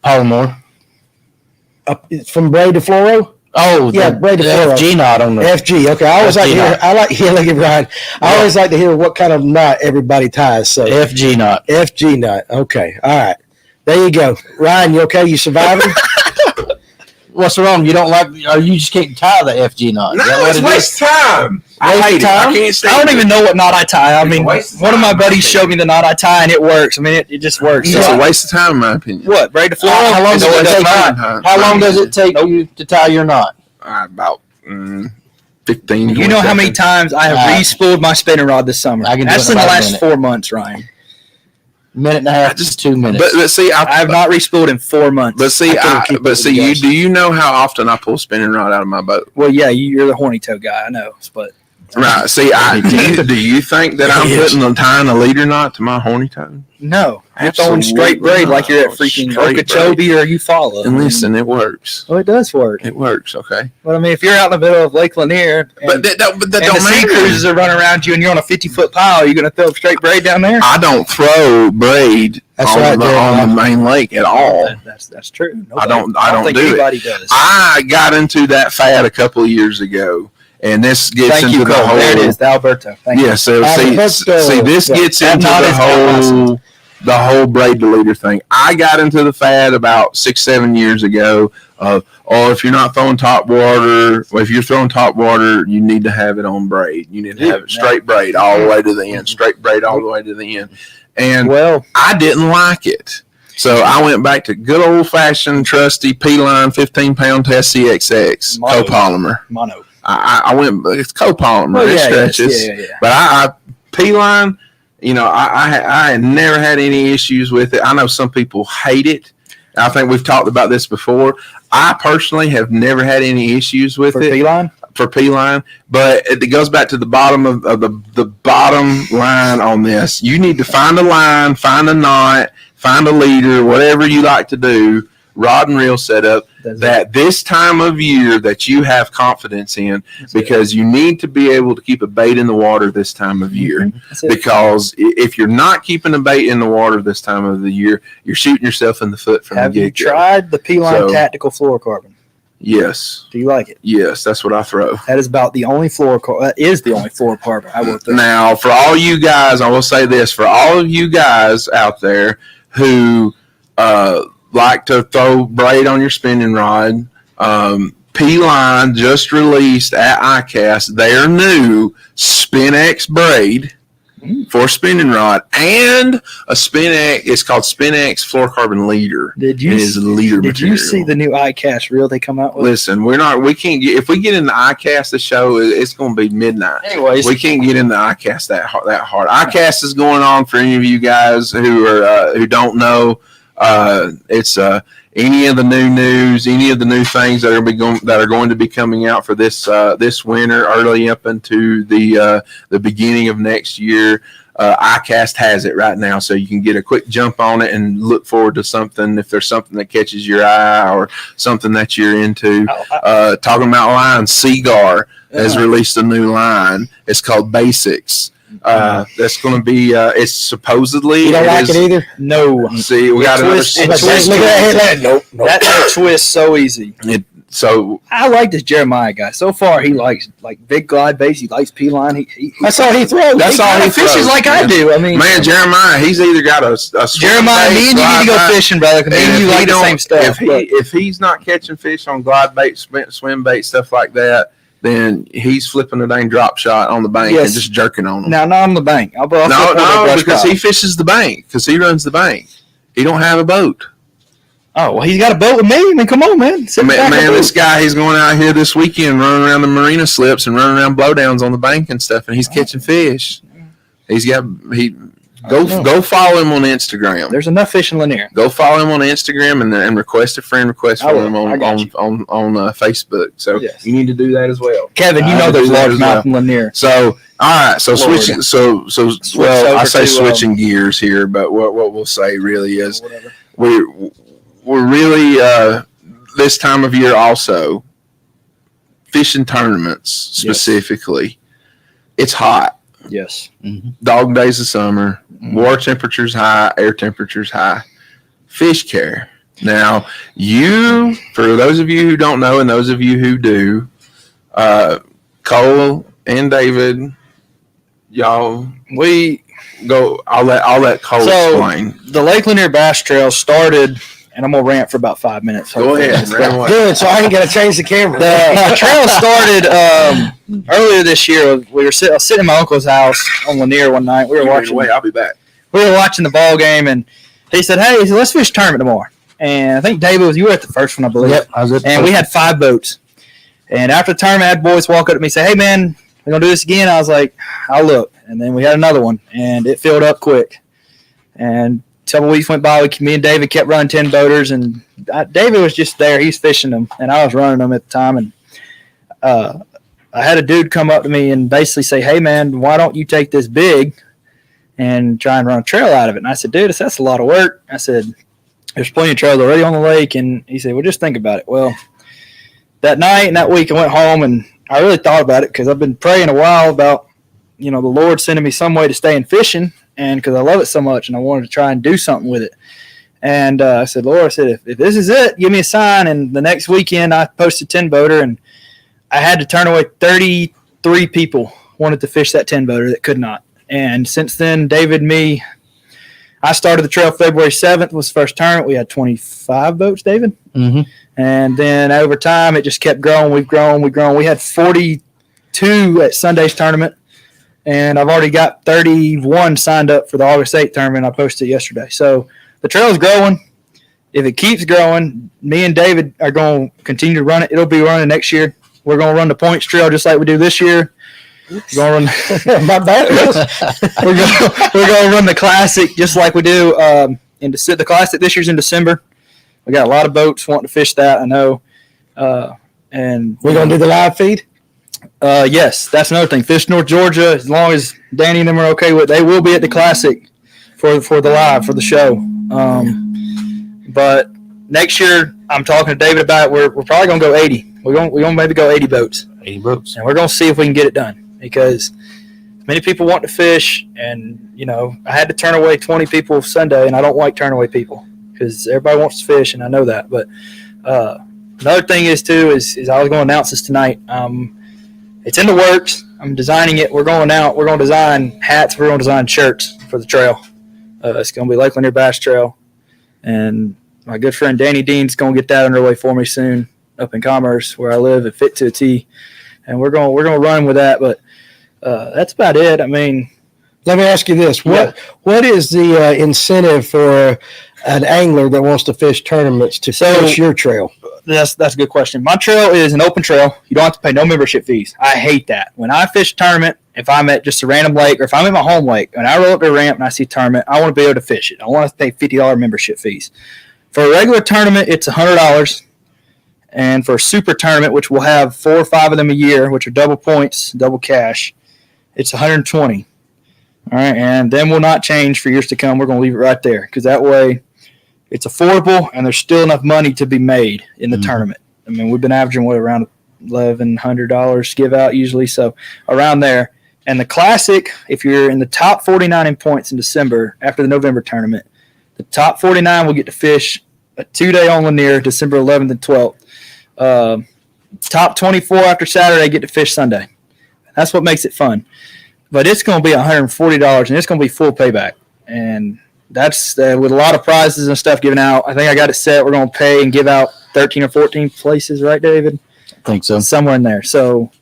Polymer. From braid to fluoro? Oh, yeah, braid to fluoro. FG knot on the FG. Okay, I always like to hear. Look at Ryan. I always like to hear what kind of knot everybody ties. So FG knot. FG knot. Okay, all right. There you go, Ryan. You okay? You surviving? What's wrong? You don't like, or you just can't tie the FG knot? No, it's waste time. I hate it. I can't stand it. I don't even know what knot I tie. I mean, one of my buddies showed me the knot I tie, and it works. I mean, it just works. It's a waste of time, in my opinion. What, braid to fluoro? How long does it take you to tie your knot? About 15. You know how many times I have re-spooled my spinning rod this summer? That's in the last 4 months, Ryan. Minute and a half, just 2 minutes. But see, I have not re-spooled in 4 months. But see, do you know how often I pull spinning rod out of my boat? Well, yeah, you're the horny toe guy, I know, but right. See, do you think that I'm tying a leader knot to my horny toe? No, you're throwing straight braid like you're at freaking Okeechobee or you follow. And listen, it works. Oh, it does work. It works, okay. But I mean, if you're out in the middle of Lake Lanier, and the sea cruisers are running around you, and you're on a 50-foot pile, you're going to throw straight braid down there? I don't throw braid on the main lake at all. That's true. I don't think do anybody does. I got into that fad a couple of years ago. And this gets into the whole. There it is, the Alberto. Thank you. So this gets into the whole braid to leader thing. I got into the fad about 6-7 years ago of, if you're not throwing top water, or if you're throwing top water, you need to have it on braid. You need to have it straight braid all the way to the end, straight braid all the way to the end. And I didn't like it. So I went back to good old fashioned trusty P-line 15-pound test CXX copolymer. Mono. I went. It's copolymer. It stretches. But I P-line. I had never had any issues with it. I know some people hate it. I think we've talked about this before. I personally have never had any issues with it. For P-line, but it goes back to the bottom of the bottom line on this. You need to find a line, find a knot, find a leader, whatever you like to do. rod and reel setup that this time of year that you have confidence in, because you need to be able to keep a bait in the water this time of year. Because if you're not keeping a bait in the water this time of the year, you're shooting yourself in the foot from the get-go. Have you tried the P-Line Tactical Fluorocarbon? Yes. Do you like it? Yes, that's what I throw. That is about the only fluorocarbon I will throw. Now, for all you guys, I will say this, for all of you guys out there who like to throw braid on your spinning rod, P-Line just released at ICAST their new SpinX braid for spinning rod, and a SpinX. It's called SpinX fluorocarbon leader. Did you see the new ICAST reel they come out with? Listen, we can't get, if we get into ICAST the show, it's going to be midnight. Anyways, we can't get into ICAST that hard. ICAST is going on for any of you guys who don't know. It's any of the new news, any of the new things that are going to be coming out for this winter, early up into the beginning of next year. ICAST has it right now, so you can get a quick jump on it and look forward to something if there's something that catches your eye or something that you're into. Talking about line, Seagar has released a new line. It's called Basics. That's going to be. It's supposedly. You don't like it either? No. See, we got another. That twist so easy. I like this Jeremiah guy. So far, he likes big glide base. He likes P-Line. That's all he throws. That's all he fishes like I do. I mean, man, Jeremiah, he's either got a Jeremiah. Me and you need to go fishing, brother. Me and you like the same stuff. If he's not catching fish on glide bait, swim bait, stuff like that, then he's flipping a dang drop shot on the bank and just jerking on them. Now, not on the bank. No, because he fishes the bank, because he runs the bank. He don't have a boat. Oh, well, he's got a boat with me. I mean, come on, man. Man, this guy, he's going out here this weekend running around the marina slips and running around blowdowns on the bank and stuff, and he's catching fish. Go follow him on Instagram. There's enough fish in Lanier. Go follow him on Instagram and request a friend request for him on Facebook. So you need to do that as well. Kevin, you know there's largemouth in Lanier. So all right, so switching. I say switching gears here, but what we'll say really is we're really this time of year also fishing tournaments specifically. It's hot. Yes. Mm-hmm. Dog days of summer, water temperatures high, air temperatures high. Fish care. Now, for those of you who don't know and those of you who do, Cole and David, y'all, I'll let Cole explain. The Lake Lanier Bass Trail started, and I'm going to rant for about 5 minutes. Go ahead. Good, so I ain't got to change the camera. The trail started earlier this year. I was sitting in my uncle's house on Lanier one night. I'll be back. We were watching the ball game, and he said, "Hey, let's fish a tournament tomorrow." And I think David you were at the first one, I believe. Yep, I was at the And we had 5 boats. And after the tournament, I had boys walk up to me and say, "Hey, man, we're going to do this again?" I was like, "I'll look." And then we had another one, and it filled up quick. And a couple weeks went by. Me and David kept running 10 boaters, and David was just there. He's fishing them, and I was running them at the time. And I had a dude come up to me and basically say, "Hey, man, why don't you take this big and try and run a trail out of it?" And I said, "Dude, that's a lot of work." I said, "There's plenty of trails already on the lake." And he said, "Well, just think about it." Well, that night and that week I went home, and I really thought about it because I've been praying a while about, the Lord sending me some way to stay in fishing, and because I love it so much and I wanted to try and do something with it. And I said, "Lord," if this is it, give me a sign. And the next weekend I posted 10 boater, and I had to turn away 33 people wanted to fish that 10 boater that could not. And since then, David, me, I started the trail February 7th was the first tournament. We had 25 boats, David. Mm-hmm. And then over time, it just kept growing. We've grown. We had 42 at Sunday's tournament, and I've already got 31 signed up for the August 8th tournament. I posted yesterday. So the trail is growing. If it keeps growing, me and David are going to continue to run it. It'll be running next year. We're going to run the points trail just like we do this year. We're going to run. My bad. We're going to run the classic just like we do. The classic this year's in December. We got a lot of boats wanting to fish that. I know. And we're going to do the live feed. Yes, that's another thing. Fish North Georgia, as long as Danny and them are okay with it, they will be at the classic for the live for the show. But next year, I'm talking to David about it. We're probably going to go 80. We're going to maybe go 80 boats. 80 boats. And we're going to see if we can get it done because many people want to fish. And, I had to turn away 20 people Sunday, and I don't like turning away people because everybody wants to fish, and I know that. But another thing is I was going to announce this tonight. It's in the works. I'm designing it. We're going out. We're going to design hats. We're going to design shirts for the trail. It's going to be Lake Lanier Bass Trail. And my good friend Danny Dean's going to get that underway for me soon up in Commerce where I live at Fit to a T. And we're going to run with that. But that's about it. I mean, let me ask you this. What is the incentive for an angler that wants to fish tournaments to fish your trail? That's a good question. My trail is an open trail. You don't have to pay no membership fees. I hate that. When I fish a tournament, if I'm at just a random lake or if I'm at my home lake and I roll up the ramp and I see a tournament, I want to be able to fish it. I want to pay $50 membership fees. For a regular tournament, it's $100. And for a super tournament, which we'll have 4 or 5 of them a year, which are double points, double cash, it's $120. All right, and then will not change for years to come. We're going to leave it right there because that way it's affordable and there's still enough money to be made in the tournament. I mean, we've been averaging around $1,100 give out usually, so around there. And the Classic, if you're in the top 49 in points in December after the November tournament, the top 49 will get to fish a 2-day on Lanier, December 11th and 12th. Top 24 after Saturday get to fish Sunday. That's what makes it fun. But it's going to be $140, and it's going to be full payback. And that's with a lot of prizes and stuff given out. I think I got it set. We're going to pay and give out 13 or 14 places, right, David? I think so. Somewhere in there. So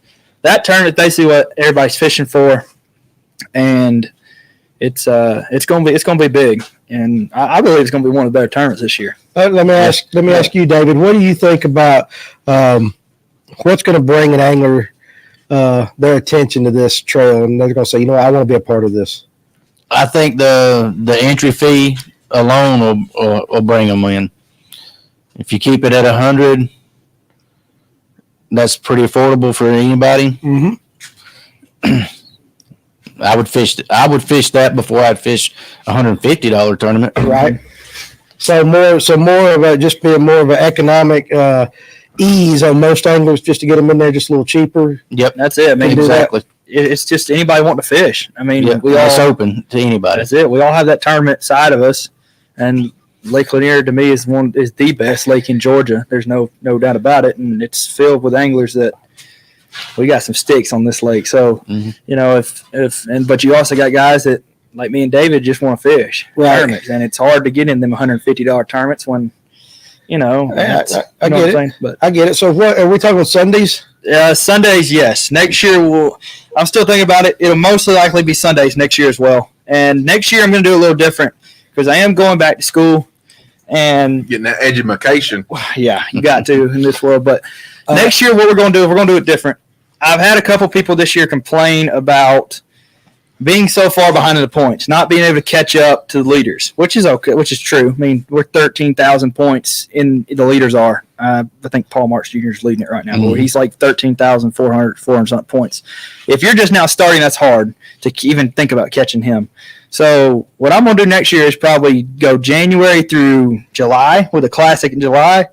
that tournament is basically what everybody's fishing for, and it's going to be big. And I believe it's going to be one of the better tournaments this year. Let me ask you, David. What do you think about what's going to bring an angler their attention to this trail, and they're going to say, I want to be a part of this? I think the entry fee alone will bring them in. If you keep it at 100, that's pretty affordable for anybody. Mm-hmm. I would fish that before I'd fish $150 tournament. Right. So more of a just being more of an economic ease on most anglers just to get them in there just a little cheaper. Yep, that's it. I mean, exactly. It's just anybody wanting to fish. I mean, it's open to anybody. That's it. We all have that tournament side of us, and Lake Lanier to me is the best lake in Georgia. There's no doubt about it, and it's filled with anglers that we got some sticks on this lake. So but you also got guys that like me and David just want to fish tournaments, and it's hard to get in them $150 tournaments when I get it. But I get it. So what are we talking Sundays? Sundays, yes. Next year I'm still thinking about it. It'll mostly likely be Sundays next year as well. And next year I'm going to do a little different because I am going back to school and getting that education. Yeah, you got to in this world. But next year, what we're going to do, we're going to do it different. I've had a couple people this year complain about being so far behind in the points, not being able to catch up to the leaders, which is okay, which is true. I mean, we're 13,000 points in the leaders are. I think Paul Marks Jr. is leading it right now. Mm-hmm. He's like 13,400 something points. If you're just now starting, that's hard to even think about catching him. So what I'm going to do next year is probably go January through July with a Classic in July,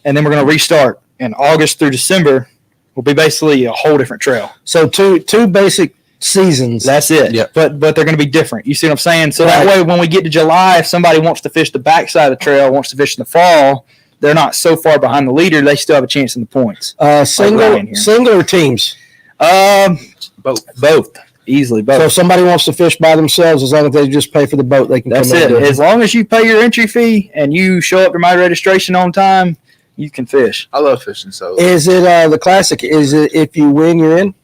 and then we're going to restart. And August through December will be basically a whole different trail. So two basic seasons. That's it. Yep. But they're going to be different. You see what I'm saying? So that way when we get to July, if somebody wants to fish the backside of the trail, wants to fish in the fall, they're not so far behind the leader. They still have a chance in the points. Single or teams? Both. Easily both. So if somebody wants to fish by themselves, as long as they just pay for the boat, they can That's come in. That's it. As long as you pay your entry fee and you show up to my registration on time, you can fish. I love fishing solo. Is it the Classic? Is it if you win, you're in?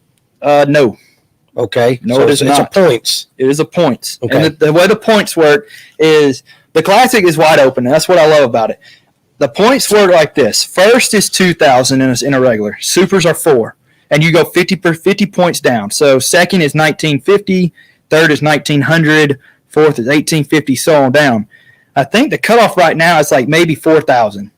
No. Okay. No, so it is not. It's a points. It is a points. Okay. And the way the points work is the Classic is wide open. And that's what I love about it. The points work like this. First is 2,000 in a regular. Supers are 4. And you go 50 points down. So second is 1,950. Third is 1,900. Fourth is 1,850, so on down. I think the cutoff right now is like maybe 4,000.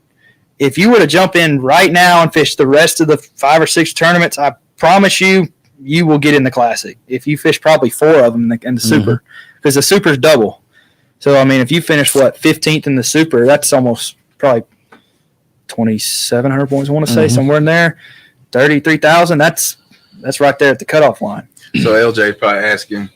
If you were to jump in right now and fish the rest of the 5 or 6 tournaments, I promise you will get in the Classic. If you fish probably 4 of them in the Super, because the Super is double. So, I mean, if you finish, 15th in the Super, that's almost probably 2,700 points. I want to say somewhere in there. 33,000. That's right there at the cutoff line. So LJ probably asking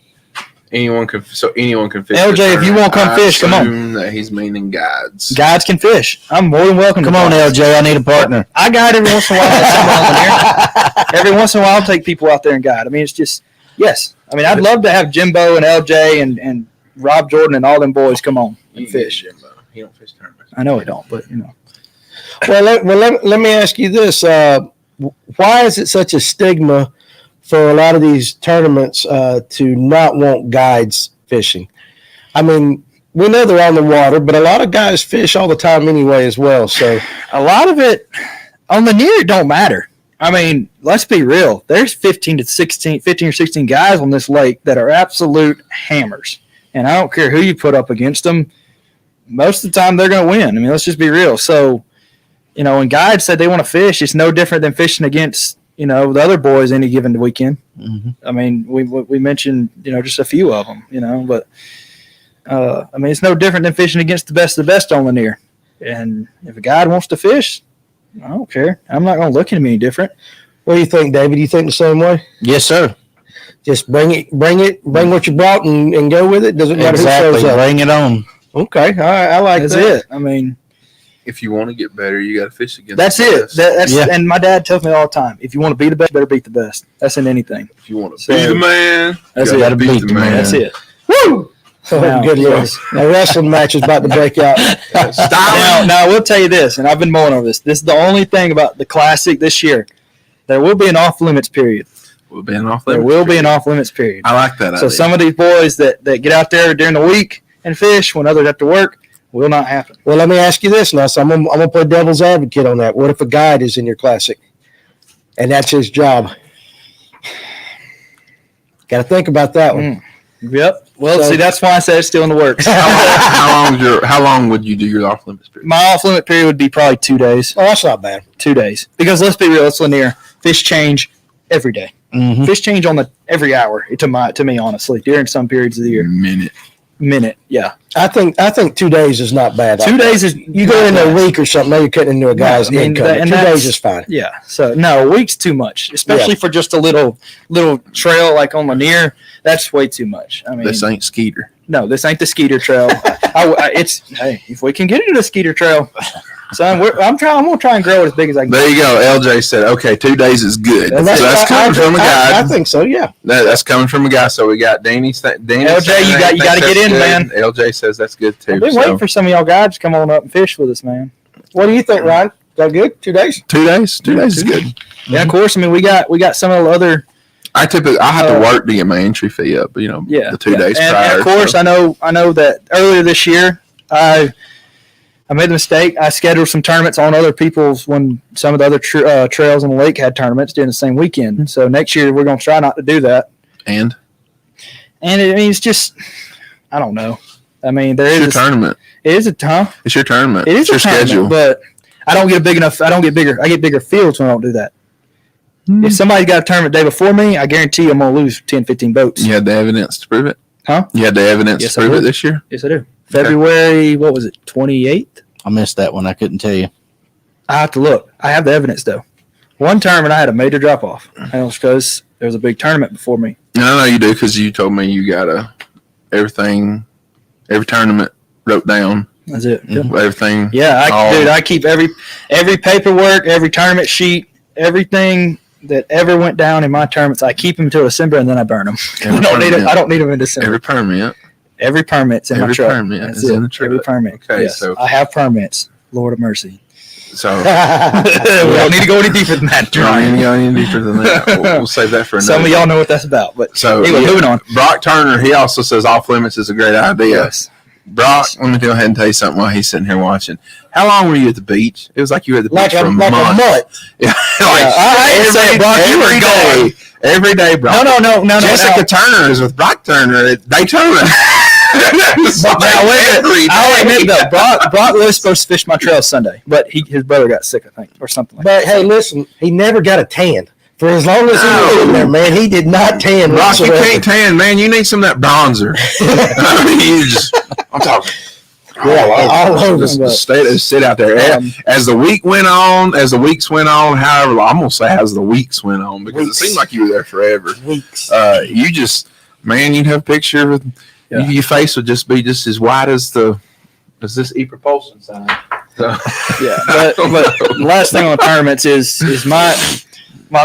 anyone can fish. LJ, if you want to come fish, come on. That he's meaning guides. Guides can fish. I'm more than welcome. Come on, LJ. I need a partner. I guide every once in a while. Every once in a while, I'll take people out there and guide. I mean, it's just yes. I mean, I'd love to have Jimbo and LJ and Rob Jordan and all them boys come on and fish. Jimbo. He don't fish tournaments. I know he don't, but you know. Well, let me ask you this: why is it such a stigma for a lot of these tournaments to not want guides fishing? I mean, we know they're on the water, but a lot of guys fish all the time anyway as well. So a lot of it on the near it don't matter. I mean, let's be real. There's 15 or 16 guys on this lake that are absolute hammers. And I don't care who you put up against them. Most of the time, they're going to win. I mean, let's just be real. So, you know, when guides say they want to fish, it's no different than fishing against, you know, the other boys any given weekend. Mm-hmm. I mean, we mentioned, you know, just a few of them, you know. But, I mean, it's no different than fishing against the best of the best on the near. And if a guide wants to fish, I don't care. I'm not going to look at him any different. What do you think, David? Do you think the same way? Yes, sir. Just bring what you brought and go with it. Doesn't matter who shows up. Bring it on. Okay, all right, I like that's that. It. I mean, if you want to get better, you got to fish against. That's it. That's and my dad tells me all the time: if you want to be the best, you better beat the best. That's in anything. If you want to be the man, that's you got to beat the man. That's it. Woo! Oh, good Lord. A wrestling match is about to break out. Now, I will tell you this, and I've been mulling over this. This is the only thing about the Classic this year. There will be an off-limits period. There will be an off-limits period. I like that idea. So some of these boys that get out there during the week and fish when others have to work will not happen. Well, let me ask you this now. So I'm going to play devil's advocate on that. What if a guide is in your Classic and that's his job? Got to think about that one. Yep. Well, see, that's why I said it's still in the works. How long would you do your off limits period? My off limit period would be probably 2 days. Oh, that's not bad. 2 days. Because let's be real, it's linear. Fish change every day. Mm-hmm. Fish change on every hour. To me, honestly, during some periods of the year. Minute. Yeah. I think 2 days is not bad. 2 days is you go into a week or something. Now you're cutting into a guy's income. 2 days is fine. Yeah. So no, a week's too much, especially for just a little trail like on Lanier. That's way too much. I mean, this ain't Skeeter. No, this ain't the Skeeter Trail. If we can get into the Skeeter Trail, son, I'm gonna try and grow it as big as I can. There you go. LJ said, "Okay, 2 days is good." That's coming from a guy. I think so. Yeah. That's coming from a guy. So we got Danny. LJ, you got to get in, good. Man. LJ says that's good too. I've been waiting for some of y'all guys to come on up and fish with us, man. What do you think, Ryan? Is that good? 2 days. 2 days. 2 days is good. Yeah, of course. I mean, we got some of the other. I have to work to get my entry fee up, the 2 days prior. And of course, so. I know that earlier this year, I made the mistake. I scheduled some tournaments on other people's when some of the other trails on the lake had tournaments during the same weekend. Mm-hmm. So next year, we're going to try not to do that. And it's just, I don't know. I mean, there is your tournament. It is a time. It's your tournament. It is your schedule, but I don't get big enough. I get bigger fields when I don't do that. If somebody's got a tournament day before me, I guarantee you I'm going to lose 10, 15 boats. You had the evidence to prove it? Huh? You had the evidence to prove it this year? Yes, I do. February, what was it, 28th? I missed that one. I couldn't tell you. I have to look. I have the evidence, though. One tournament, I had a major drop-off. And it was because there was a big tournament before me. And I know you do because you told me you got every tournament wrote down. That's it. Yeah. Everything. Yeah, I keep every paperwork, every tournament sheet, everything that ever went down in my tournaments. I keep them until December, and then I burn them. I don't need them in December. Every permit's in my truck. Every permit is in the truck. Every permit. Okay, yes. so I have permits. Lord of mercy. So we don't need to go any deeper than that. We'll save that for another. Some of y'all know what that's about. But anyway, moving on. Brock Turner, he also says off limits is a great idea. Yes. Brock, let me go ahead and tell you something while he's sitting here watching. How long were you at the beach? It was like you were at the beach for a month. Yeah, every day, Brock. No. Jessica Turner is with Brock Turner at Daytona. I'll admit though, Brock was supposed to fish my trail Sunday, but his brother got sick, I think, or something like that. But hey, listen, he never got a tan. For as long as he was in there, man, he did not tan. Brock, you can't tan, man. You need some of that bronzer. I'm talking. all over. Just sit out there. As the weeks went on, however, I'm gonna say as the weeks went on because it seemed like you were there forever. Weeks. You just, man, you'd have a picture of your face would just be just as wide as this e-propulsion sign. So. Yeah, but the last thing on tournaments is my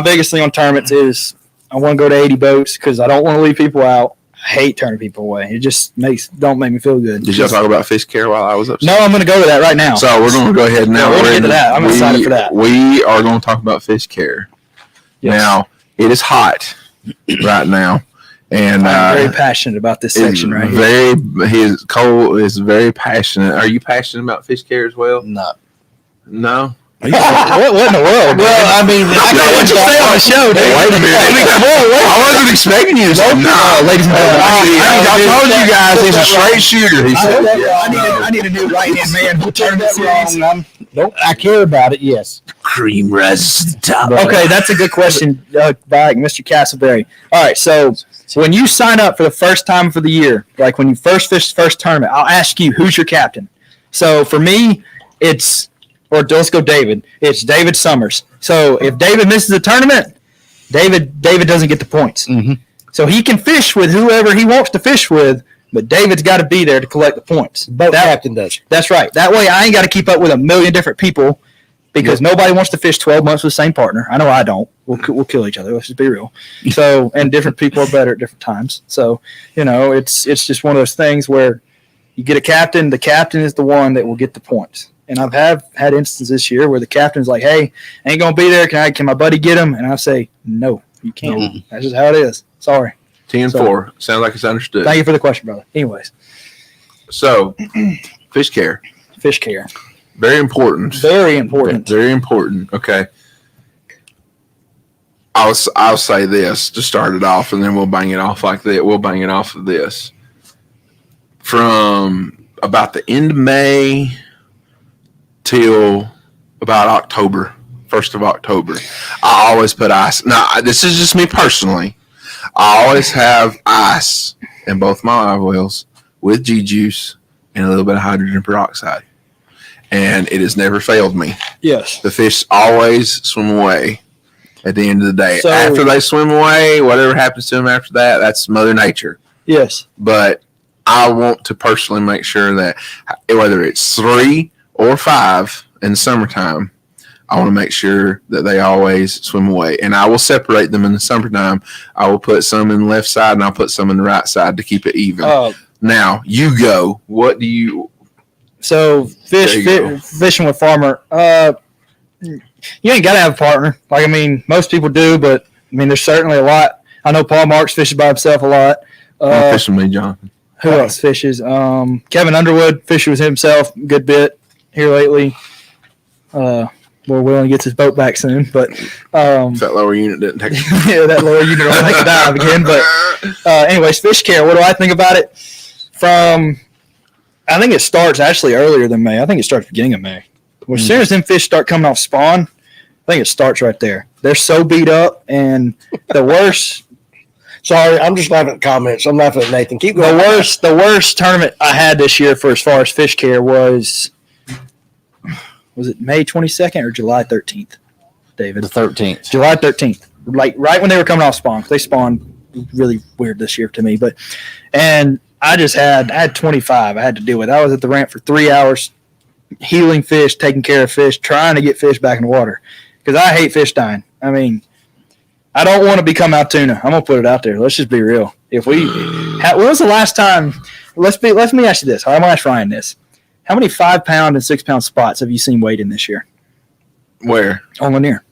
biggest thing on tournaments is I want to go to 80 boats because I don't want to leave people out. I hate turning people away. It just don't make me feel good. Did y'all talk about fish care while I was upset? No, I'm going to go to that right now. So we're going to go ahead now. We're going to get to that. I'm excited for that. We are going to talk about fish care. Yes. Now, it is hot right now. And I'm very passionate about this section right here. Cole is very passionate. Are you passionate about fish care as well? No? what in the world? Well, I mean, I know what you say on the show, dude. Wait a minute. I wasn't expecting you to say no. Ladies and gentlemen, I told you guys he's a straight shooter. He said, I need a new right-hand man who turned that wrong. Nope. I care about it, yes. cream rise to the top. Okay, that's a good question by Mr. Castleberry. All right, so when you sign up for the first time for the year, like when you first fish the first tournament, I'll ask you, who's your captain? So for me, let's go David. It's David Summers. So if David misses a tournament, David doesn't get the points. Mm-hmm. So he can fish with whoever he wants to fish with, but David's got to be there to collect the points. Captain does. That's right. That way I ain't got to keep up with a million different people because nobody wants to fish 12 months with the same partner. I know I don't. We'll kill each other. Let's just be real. So, and different people are better at different times. So, it's just one of those things where you get a captain. The captain is the one that will get the points. And I've had instances this year where the captain's like, "Hey, I ain't gonna be there. Can my buddy get him?" And I say, "No, you can't. Mm-hmm. That's just how it is. Sorry." 10-4. Sounds like it's understood. Thank you for the question, brother. Anyways, so fish care, very important. Very important. Very important. Okay. I'll say this to start it off, and then we'll bang it off like that. We'll bang it off of this. From about the end of May till about October, 1st of October, I always put ice. Now, this is just me personally. I always have ice in both my live wells with G-juice and a little bit of hydrogen peroxide. And it has never failed me. Yes. The fish always swim away at the end of the day. So, after they swim away, whatever happens to them after that, that's Mother Nature. Yes. But I want to personally make sure that whether it's 3 or 5 in the summertime, I want to make sure that they always swim away. And I will separate them in the summertime. I will put some in the left side and I'll put some in the right side to keep it even. Now, you go. What do you... So, fishing with Farmer, you ain't got to have a partner. Like, most people do, but, there's certainly a lot. I know Paul Marks fishes by himself a lot. I'm fishing with Jonathan. Who else fishes? Kevin Underwood fishes with himself a good bit here lately. We're willing to get his boat back soon, but that lower unit didn't take yeah, that lower unit will take a dive again. But anyways, fish care. What do I think about it? I think it starts actually earlier than May. I think it starts beginning of May. Well, as soon as them fish start coming off spawn, I think it starts right there. They're so beat up, and the worst. Sorry, I'm just laughing at the comments. I'm laughing at Nathan. Keep going. The worst tournament I had this year for as far as fish care was it May 22nd or July 13th, David? The 13th. July 13th. Like right when they were coming off spawn. They spawned really weird this year to me. And I had 25 I had to deal with. I was at the ramp for 3 hours, healing fish, taking care of fish, trying to get fish back in the water. Because I hate fish dying. I don't want to become Altoona. I'm gonna put it out there. Let's just be real. When was the last time? Let me ask you this. I'm gonna ask Ryan this. How many 5-pound and 6-pound spots have you seen wade in this year? Where? On Lanier.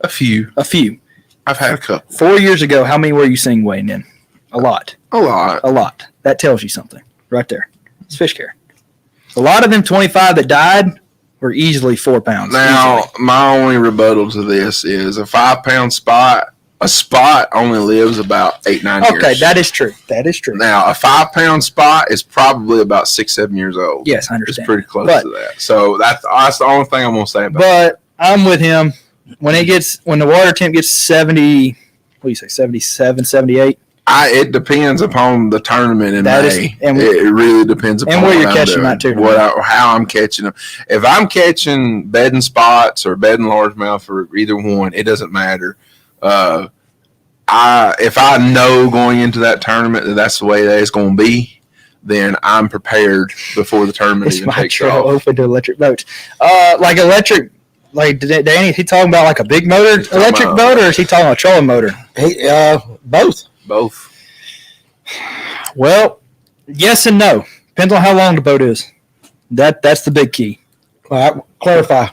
A few. I've had a couple. 4 years ago, how many were you seeing wading in? A lot. A lot. That tells you something right there. It's fish care. A lot of them 25 that died were easily 4 pounds. Now, my only rebuttal to this is a 5-pound spot. A spot only lives about 8-9 years. Okay, that is true. Now, a 5-pound spot is probably about 6-7 years old. Yes, I understand. It's pretty close to that. So that's the only thing I'm gonna say about it. But I'm with him. When the water temp gets 70, what do you say, 77, 78, It depends upon the tournament in May. It really depends upon where you're catching that too. How I'm catching them. If I'm catching bedding spots or bedding largemouth or either one, it doesn't matter. If I know going into that tournament that that's the way that it's going to be, then I'm prepared before the tournament even takes off. Open to electric boats, like electric. Like Danny, is he talking about like a big motor, electric boat, or is he talking about a trolling motor? Both. Both. Well, yes and no. Depends on how long the boat is. That's the big key. Clarify.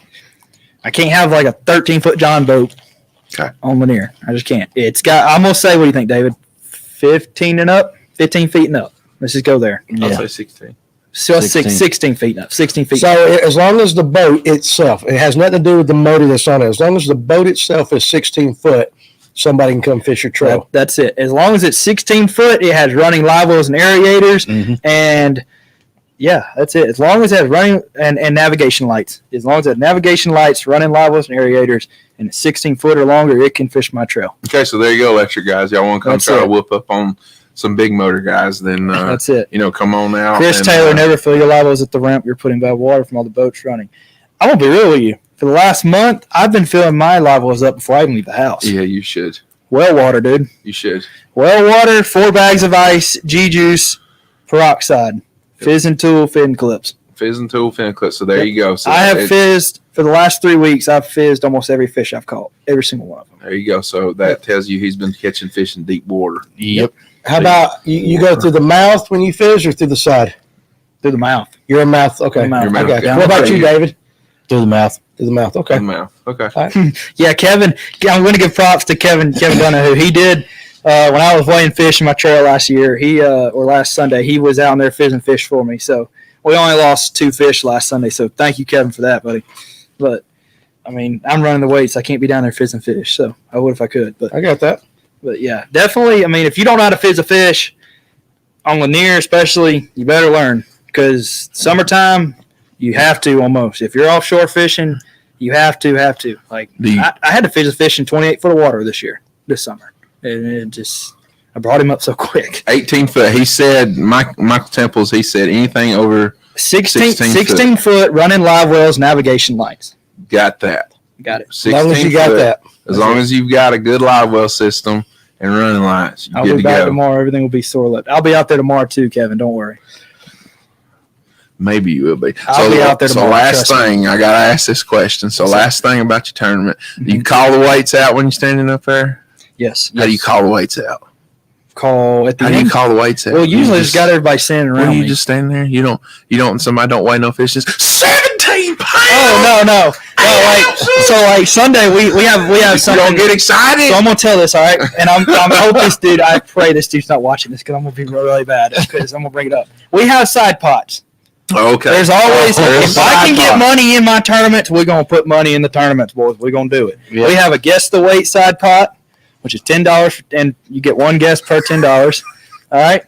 I can't have like a 13-foot John boat on Lanier. I just can't. It's got. I'm gonna say, what do you think, David? 15 and up, 15 feet and up. Let's just go there. I'll say 16. So 16 feet up, 16 feet. So as long as the boat itself, it has nothing to do with the motor that's on it. As long as the boat itself is 16 foot, somebody can come fish your trail. That's it. As long as it's 16 foot, it has running live wells and aerators, and yeah, that's it. As long as it has running and navigation lights. As long as it has navigation lights, running live wells and aerators, and it's 16 foot or longer, it can fish my trail. Okay, so there you go, electric guys. Y'all want to come try to whoop up on some big motor guys, then that's it. Come on out. Chris Taylor, never fill your live wells at the ramp. You're putting bad water from all the boats running. I'm gonna be real with you. For the last month, I've been filling my live wells up before I even leave the house. Yeah, you should. Well water, dude. You should. Well water, 4 bags of ice, G-juice, peroxide, fizz and tool, fin clips. Fizz and tool, fin clips. So there you go. So I have fizzed for the last 3 weeks. I've fizzed almost every fish I've caught, every single one of them. There you go. So that tells you he's been catching fish in deep water. Yep. How about you go through the mouth when you fish or through the side? Through the mouth. You're a mouth. Okay. Mouth. I got you. Yeah. What about you, David? Through the mouth. Through the mouth. Okay. Through the mouth. Okay. Right. Yeah, Kevin. I'm going to give props to Kevin Donahue. He did when I was weighing fish in my trail last year. Or last Sunday, he was out there fizzing fish for me. So we only lost 2 fish last Sunday. So thank you, Kevin, for that, buddy. But I mean, I'm running the weights. I can't be down there fizzing fish. So I would if I could. But I got that. But yeah, definitely. I mean, if you don't know how to fizz a fish on Lanier, especially, you better learn, because summertime you have to almost. If you're offshore fishing, you have to. Like I had to fizz a fish in 28 foot of water this summer, and it just I brought him up so quick. 18 foot. He said Michael Temples. He said anything over 16 foot running live wells, navigation lights. Got that. Got it. As long as you got that. As long as you've got a good live well system and running lights, I'll be back tomorrow. Everything will be sore left. I'll be out there tomorrow too, Kevin. Don't worry. Maybe you will be. I'll be out there tomorrow. So last thing, I gotta ask this question. So last thing about your tournament, do you call the weights out when you're standing up there? Yes. How do you call the weights out? Call at the end. How do you call the weights out? Well, usually just got everybody standing around. You just standing there. You don't. Somebody don't weigh no fish. 17 pounds. Oh no. Like Sunday we have something. Don't get excited. So I'm gonna tell this, all right? And I hope this dude. I pray this dude's not watching this because I'm gonna be really bad because I'm gonna bring it up. We have side pots. Okay. There's always if I can get money in my tournaments, we're gonna put money in the tournaments, boys. We're gonna do it. Yep. We have a guess the weight side pot, which is $10, and you get one guess per $10. All right.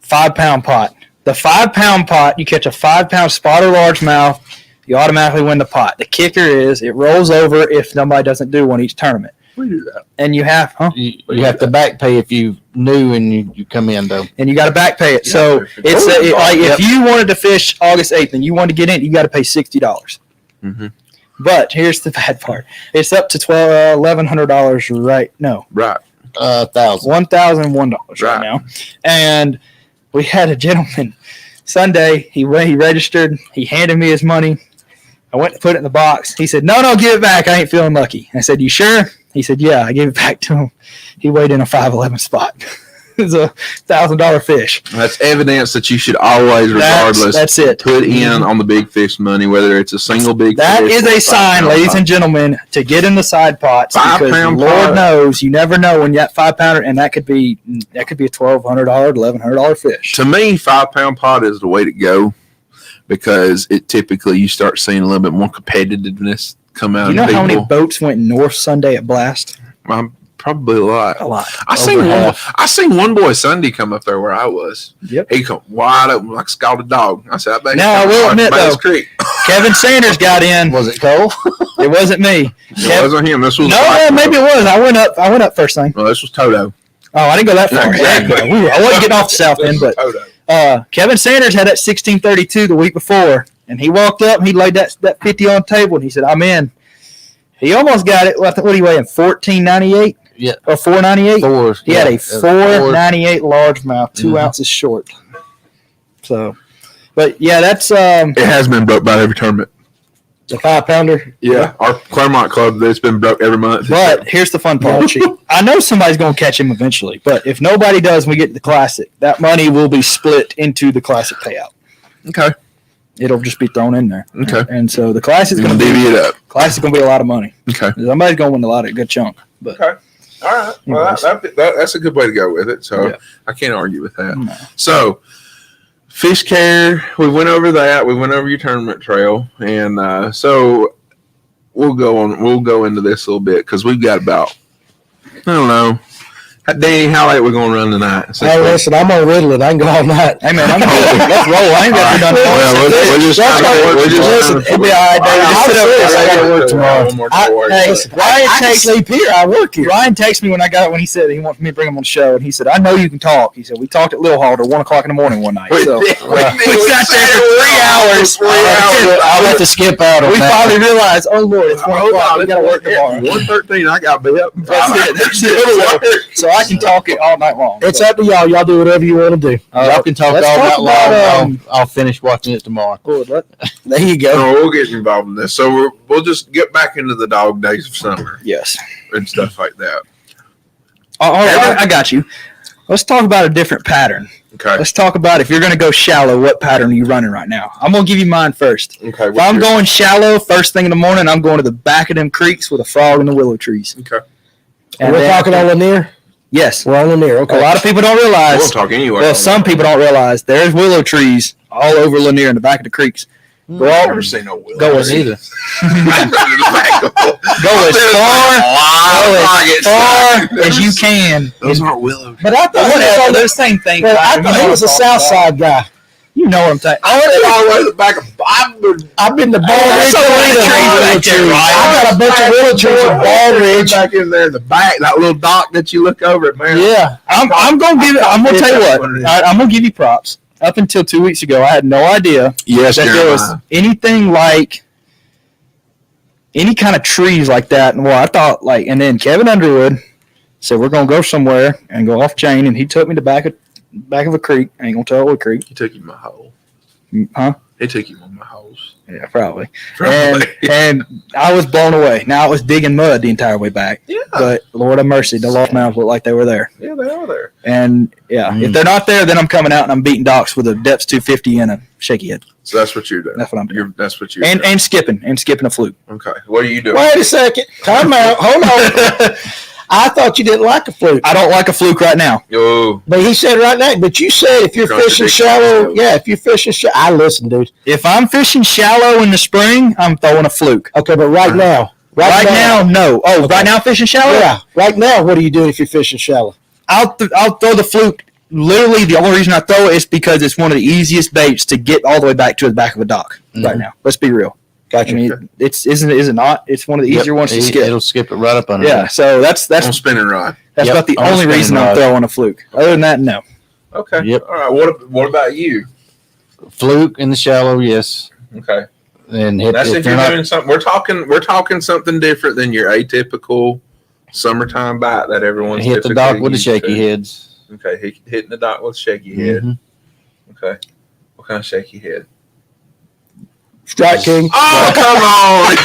5 pound pot. The 5 pound pot, you catch a 5 pound spot or largemouth, you automatically win the pot. The kicker is it rolls over if somebody doesn't do one each tournament. We do that. And you have, You have to back pay if you knew and you come in though. And you got to back pay it. So it's like if you wanted to fish August 8th and you wanted to get in, you got to pay $60. Mm-hmm. But here's the bad part: it's up to $1,100 right? No, right, $1,001 right now. And we had a gentleman Sunday. He registered. He handed me his money. I went to put it in the box. He said, "No, give it back. I ain't feeling lucky." I said, "You sure?" He said, "Yeah." I gave it back to him. He weighed in a 5'11" spot. It's a $1,000 fish. That's evidence that you should always, regardless, that's it. Put in on the big fish money, whether it's a single big that fish. That is a sign, ladies and gentlemen, to get in the side pots. 5 because pound Lord pot. knows you never know when you got 5 pounder, and that could be a $1,200, $1,100 fish. To me, 5 pound pot is the way to go because it typically you start seeing a little bit more competitiveness come out. You know how many boats went north Sunday at Blast? Probably a lot. I seen one boy Sunday come up there where I was. Yep. He come wide open like a scalded dog. I said, I will admit though, Creek. Kevin Sanders got in. Was it Cole? It wasn't me. It wasn't him. This was maybe it was. I went up first thing. Well, this was Toto. Oh, I didn't go that far. Exactly. I wasn't getting off the south end, but Kevin Sanders had that 1632 the week before, and he walked up and he laid that 50 on the table, and he said, "I'm in." He almost got it. What are you weighing? 1498? Yeah. Or 498? He had a 498 largemouth, 2 ounces short. So, but yeah, that's It has been broke by every tournament. The 5-pounder. Yeah, our Claremont club, it's been broke every month. But here's the fun part. I know somebody's going to catch him eventually, but if nobody does when we get to the Classic, that money will be split into the Classic payout. Okay. It'll just be thrown in there. Okay. And so the Classic's going to divvy it up. Classic's going to be a lot of money. Okay. Somebody's going to win a good chunk. But Okay. All right. Well, that's a good way to go with it. So I can't argue with that. No. So fish care, we went over that. We went over your tournament trail, and so we'll go into this a little bit because we've got about, I don't know, Danny, how late we gonna run tonight? Hey, listen, I'm gonna riddle it. I can go all night. Hey man, I'm good. Let's roll. I ain't got to be done. Listen, it'll be all right, David. Just sit up there. I got to work tomorrow. Hey, I sleep here. I work here. Ryan texted me when he said he wanted me to bring him on the show, and he said, "I know you can talk." He said, "We talked at Little Hall till 1 o'clock in the morning one night." So we sat there for 3 hours. I'll let the skip out on We that. finally realized, oh Lord, it's 1 o'clock. We got to work tomorrow. 1:13. I got be up. That's it. So I can talk it all night long. It's up to y'all. Y'all do whatever you want to do. Y'all can talk all night long. I'll finish watching it tomorrow. There you go. No, we'll get involved in this. So we'll just get back into the dog days of summer Yes. and stuff like that. All right, I got you. Let's talk about a different pattern. Okay. Let's talk about if you're going to go shallow, what pattern are you running right now? I'm going to give you mine first. Okay. If I'm going shallow, first thing in the morning, I'm going to the back of them creeks with a frog and the willow trees. Okay. And we're talking on Lanier? Yes. We're on Lanier. Okay. A lot of people don't realize. We'll talk anyway. Well, some people don't realize there's willow trees all over Lanier in the back of the creeks. I've never seen no willow. Go as Either. far as you can. Those aren't willow. But I thought Whatever, they're the same thing. But I thought he was a South Side guy. You know what I'm saying. I went all the way to the back of. I've been to Ball Ridge. I got a bunch of willow trees in Ball Ridge. Back in there in the back, that little dock that you look over at, man. Yeah. I'm going to tell you what. I'm going to give you props. Up until 2 weeks ago, I had no idea Yes, that there was anything like any kind of trees like that. And well, I thought and then Kevin Underwood said, we're going to go somewhere and go off chain. And he took me to back of a creek. I ain't going to tell what creek. He took you my hole. Huh? He took you on my holes. Yeah, probably. And I was blown away. Now I was digging mud the entire way back. Yeah. But Lord have mercy, the largemouths looked like they were there. Yeah, they are there. And if they're not there, then I'm coming out and I'm beating docks with a depths 250 and a shaky head. So that's what you're doing. That's what I'm doing. That's what you're doing. And skipping a fluke. Okay. What are you doing? Wait a second. Time out. Hold on. I thought you didn't like a fluke. I don't like a fluke right now. Oh. But he said right now, but you said if you're fishing shallow, if you're fishing shallow, I listen, dude. If I'm fishing shallow in the spring, I'm throwing a fluke. Okay, but right now. Right now, no. Oh, okay. Right now fishing shallow? Yeah. Right now, what are you doing if you're fishing shallow? I'll throw the fluke. Literally, the only reason I throw it is because it's one of the easiest baits to get all the way back to the back of a dock right now. Let's be real. Gotcha. I mean, is it not? It's one of the easier ones to skip. It'll skip it right up under. Yeah, so that's on spinning rod. That's about the only reason I'm throwing a fluke. Other than that, no. Okay. Yep. All right. What about you? Fluke in the shallow, yes. Okay. And that's if you're doing something. We're talking something different than your atypical summertime bite that everyone's hit the dock with the shaky heads. Okay, hitting the dock with shaky head. Mm-hmm. Okay. What kind of shaky head? Strike King. Oh, come on.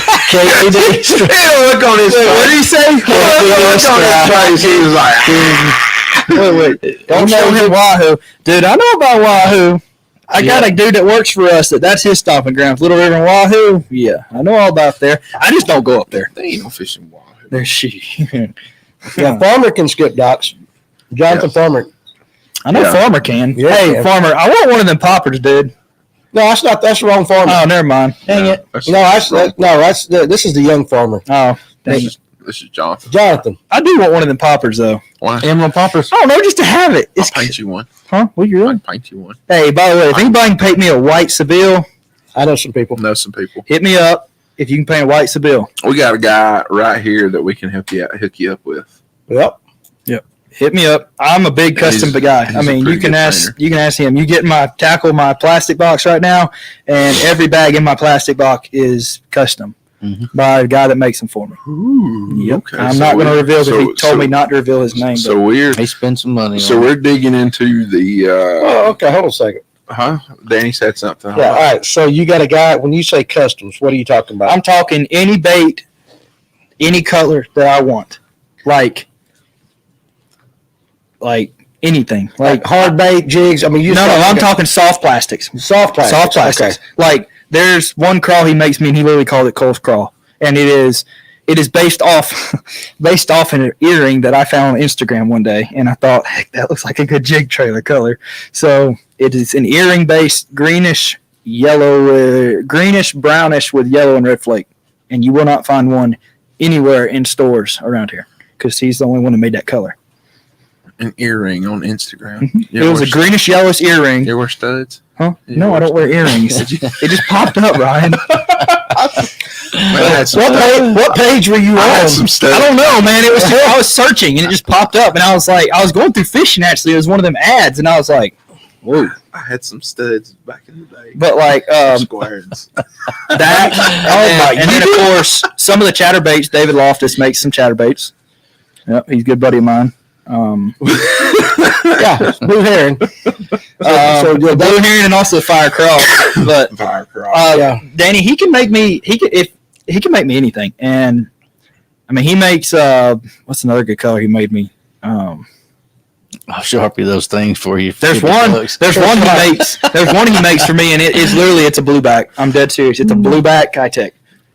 Look on his face. What did he say? Look on his face. He was like, wait. Don't show him Wahoo. Dude, I know about Wahoo. I got a dude that works for us that's his stomping grounds. Little River and Wahoo. Yeah, I know all about there. I just don't go up there. They ain't no fishing Wahoo. There's she. Yeah, Farmer can skip docks. Jonathan Farmer. I know Farmer can. Yeah, hey, Farmer, I want one of them poppers, dude. No, that's not. That's the wrong farmer. Oh, never mind. Dang it. This is the young farmer. Oh, dang it. This is Jonathan. Jonathan. I do want one of them poppers, though. Why? Emerald poppers. I don't know, just to have it. I'll paint you one. Huh? What you doing? I'll paint you one. Hey, by the way, if anybody can paint me a white Seville, I know some people. Hit me up if you can paint a white Seville. We got a guy right here that we can hook you up with. Yep. Hit me up. I'm a big custom guy. I mean, you can ask him. You get my plastic box right now, and every bag in my plastic box is custom by a guy that makes them for me. Ooh, yep. Okay. I'm not going to reveal because he told me not to reveal his name. So he spent some money. So we're digging into the. Okay. Hold on a second. Danny said something. Yeah. All right. So you got a guy. When you say customs, what are you talking about? I'm talking any bait, any color that I want, like anything, like hard bait, jigs. I mean, I'm talking soft plastics. Soft plastics. Okay. Like there's one crawl he makes me, and he literally called it Cole's crawl, and it is based off an earring that I found on Instagram one day, and I thought, heck, that looks like a good jig trailer color. So it is an earring based greenish brownish with yellow and red flake, and you will not find one anywhere in stores around here because he's the only one who made that color. An earring on Instagram. It was a greenish yellowish earring. You wear studs? Huh? No, I don't wear earrings. It just popped up, Ryan. What page were you on? I don't know, man. It was I was searching and it just popped up, and I was like, I was going through fishing actually. It was one of them ads, and I was like, whoa. I had some studs back in the day. But like squares. That and then of course some of the chatterbaits. David Loftus makes some chatterbaits. Yep, he's a good buddy of mine. Yeah, blue herring. So blue herring and also fire crawl. But Danny, he can make me. He can make me anything, and I mean he makes. What's another good color he made me? I'll Sharpie those things for you. There's one he makes. There's one he makes for me, and it's a blueback. I'm dead serious. It's a blueback Kitech,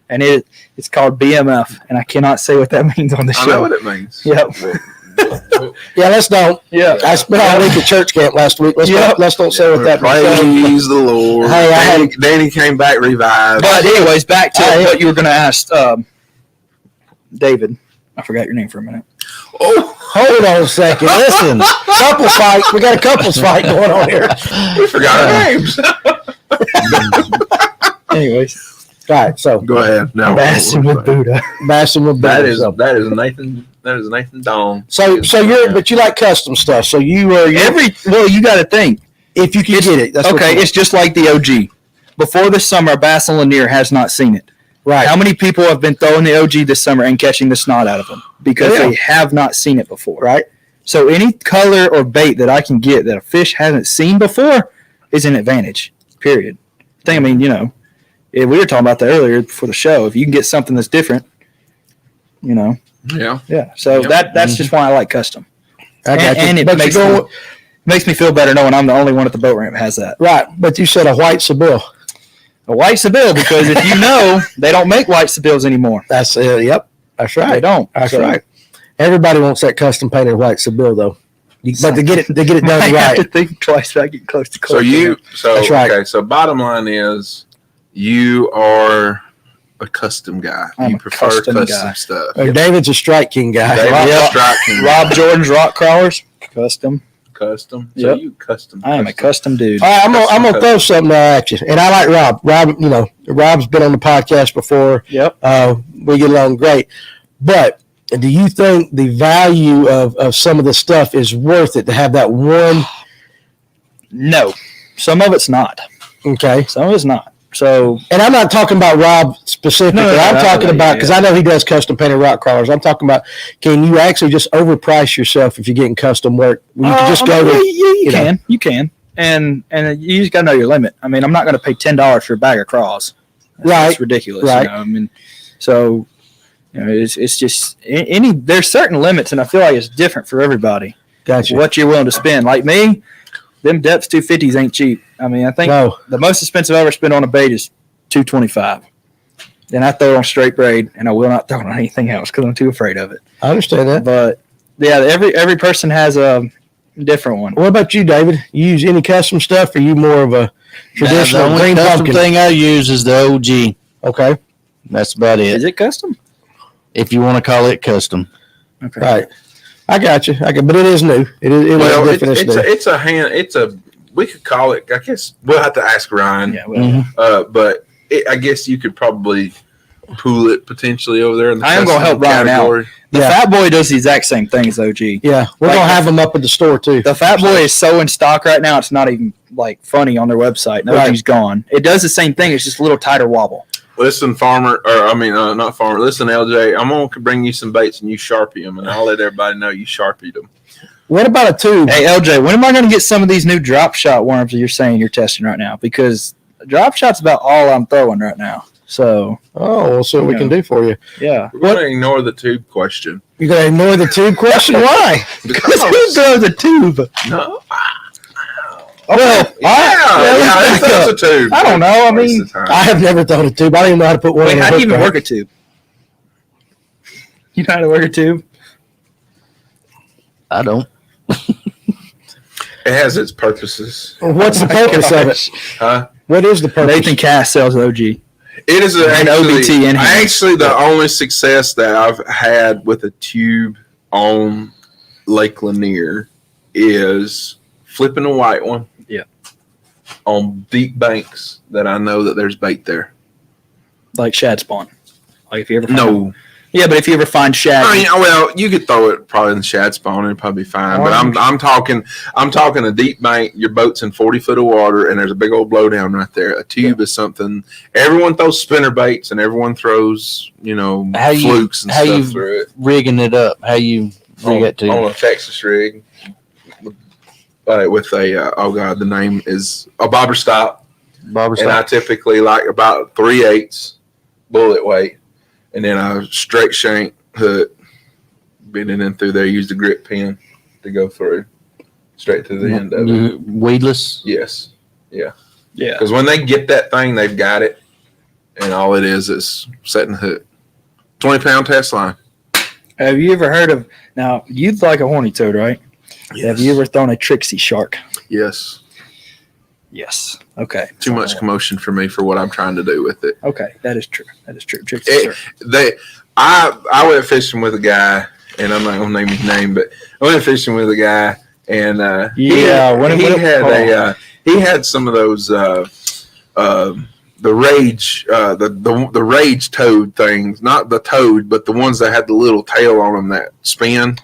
and it's called BMF, and I cannot say what that means on the show. I know what it means. Yep. Yeah, let's don't. Yeah, I spent all week at church camp last week. Let's don't say what that means. Praise the Lord. Hey, Danny came back revived. But anyways, back to what you were going to ask, David. I forgot your name for a minute. Oh, hold on a second. Listen, couples fight. We got a couples fight going on here. We forgot our names. Anyways. All right, so go ahead. Now, Bassing with Buddha. That is Nathan. That is Nathan Dawn. So but you like custom stuff. So you are you got to think if you can get it. That's okay. It's just like the OG. Before this summer, Bass and Lanier has not seen it. Right. How many people have been throwing the OG this summer and catching the snot out of them because they have not seen it before? Right. So any color or bait that I can get that a fish hasn't seen before is an advantage. Period. I mean, we were talking about that earlier before the show. If you can get something that's different, Yeah. Yeah. So that's just why I like custom. I got you. And it makes me feel better knowing I'm the only one at the boat ramp that has that. Right. But you said a white Seville. A white Seville, because if you know, they don't make white Sevilles anymore. That's yep. That's right. They don't. That's right. Everybody wants that custom painted white Seville though. But to get it done I right. have to think twice about getting close to That's right. Okay, so bottom line is you are a custom guy. You prefer custom stuff. David's a Strike King guy. Strike King. Rob Jordan's rock crawlers, custom. So you custom. I am a custom dude. All right, I'm gonna throw something at you, and I like Rob. Rob's been on the podcast before. Yep. We get along great. But do you think the value of some of the stuff is worth it to have that one? No, some of it's not. Okay, some of it's not. So, and I'm not talking about Rob specifically. I'm talking about, because I know he does custom painted rock crawlers. I'm talking about, can you actually just overprice yourself if you're getting custom work? You can just go. You can, and you just got to know your limit. I mean, I'm not going to pay $10 for a bag of craws. That's ridiculous. Right. I mean, so it's just there's certain limits, and I feel like it's different for everybody. Gotcha. What you're willing to spend, like me. Them depths 250s ain't cheap. I mean, I think the most expensive I ever spent on a bait is $225. Then I throw it on straight braid, and I will not throw it on anything else because I'm too afraid of it. I understand that. But yeah, every person has a different one. What about you, David? You use any custom stuff, or are you more of a traditional the green custom pumpkin thing I use is the OG. Okay, that's about it. Is it custom? If you want to call it custom. Okay. Right. I got you. But it is new. We could call it. I guess we'll have to ask Ryan. Yeah. But I guess you could probably pool it potentially over there. In the I am going to help Ryan out. The Fat Boy does the exact same thing as OG. Yeah, we're going to have them up at the store too. The Fat Boy is so in stock right now, it's not even like funny on their website. No, OG's gone. It does the same thing. It's just a little tighter wobble. Listen, Farmer, not Farmer. Listen, LJ, I'm going to bring you some baits and you Sharpie them, and I'll let everybody know you Sharpied them. What about a tube? Hey, LJ, when am I going to get some of these new drop shot worms that you're saying you're testing right now? Because drop shot's about all I'm throwing right now. So, we'll see what we can do for you. Yeah. We're going to ignore the tube question. You're going to ignore the tube question? Why? Because who throws a tube? No. Well, yeah, that's a tube. I don't know. I mean, I have never thrown a tube. I don't even know how to put one in. How do you even work a tube? You know how to work a tube? I don't. It has its purposes. What's the purpose of it? Huh? What is the purpose? Nathan Cass sells OG. It is actually the only success that I've had with a tube on Lake Lanier is flipping a white one. Yeah. On deep banks that I know that there's bait there. Like shad spawn. Like if you ever find Yeah, but if you ever find shad, I mean, well, you could throw it probably in the shad spawn and it'd probably be fine. But I'm talking a deep bank. Your boat's in 40 foot of water and there's a big old blowdown right there. A tube is something. Everyone throws spinner baits and everyone throws flukes and stuff through it. Rigging it up? How you rig it to? On a Texas rig with a the name is a bobber stop. And I typically like about 3/8 bullet weight. And then a straight shank hook, bending in through there, use the grip pin to go through straight to the end of it. Weedless? Yes. Yeah. Yeah. Because when they get that thing, they've got it. And all it is setting the hook. 20-pound test line. Have you ever heard of, now, you'd like a horny toad, right? Yes. Have you ever thrown a Trixie shark? Yes. Yes. Okay. Too much commotion for me for what I'm trying to do with it. Okay. That is true. Trixie shark. I went fishing with a guy, and I'm not going to name his name, but I went fishing with a guy, and he had some of those the rage toad things, not the toad, but the ones that had the little tail on them that spin.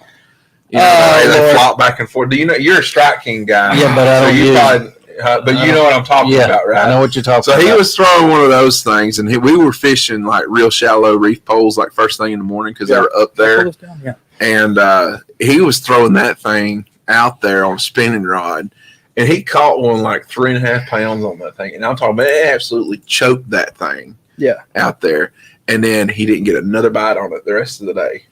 They flop back and forth. Do you know you're a Strike King guy? Yeah, but I don't. But you know what I'm talking about, right? I know what you're talking about. So he was throwing one of those things, and we were fishing like real shallow reef poles, like first thing in the morning because they were up there. Yeah. And he was throwing that thing out there on a spinning rod, and he caught one like 3.5 pounds on that thing. And I'm talking about it absolutely choked that thing. Yeah. Out there, and then he didn't get another bite on it the rest of the day.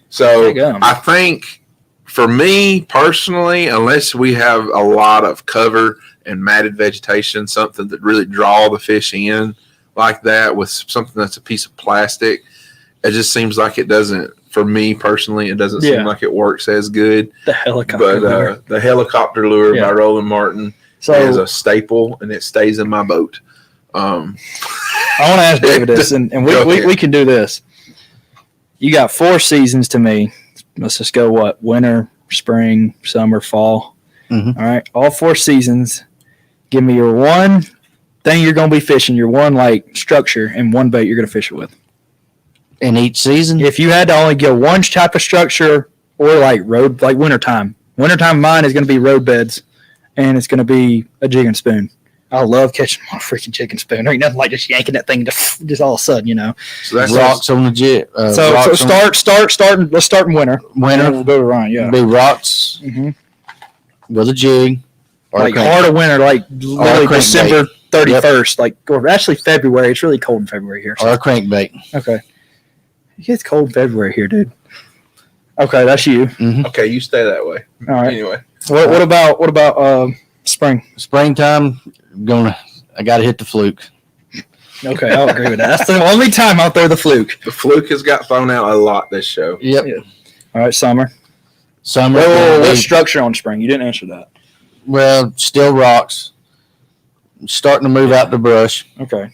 So I think. For me personally, unless we have a lot of cover and matted vegetation, something that really draw the fish in like that with something that's a piece of plastic, it just seems like it doesn't, for me personally, it doesn't seem like it works as good. The helicopter lure. The helicopter lure by Roland Martin is a staple, and it stays in my boat. I want to ask David this, and we can do this. You got 4 seasons to me. Let's just go winter, spring, summer, fall. Mm-hmm. All right. All 4 seasons. Give me your one thing you're going to be fishing, your one structure and one bait you're going to fish it with. In each season? If you had to only get one type of structure or road, wintertime. Wintertime mine is going to be road beds and it's going to be a jig and spoon. I love catching my freaking chicken spoon. There ain't nothing like just yanking that thing just all of a sudden, So that's rocks on the jig. So starting. Let's start in winter. Winter. We'll go to Ryan. Yeah. Be rocks with a jig. Heart of winter, literally December 31st, or actually February. It's really cold in February here. So. Or a crankbait. Okay. It gets cold in February here, dude. Okay, that's you. Mm-hmm. Okay, you stay that way. All right. Anyway, what about spring? Springtime. I got to hit the fluke. Okay, I'll agree with that. That's the only time I'll throw the fluke. The fluke has got thrown out a lot this show. Yep. Yeah. All right, summer. What structure on spring? You didn't answer that. Well, still rocks. Starting to move out the brush. Okay.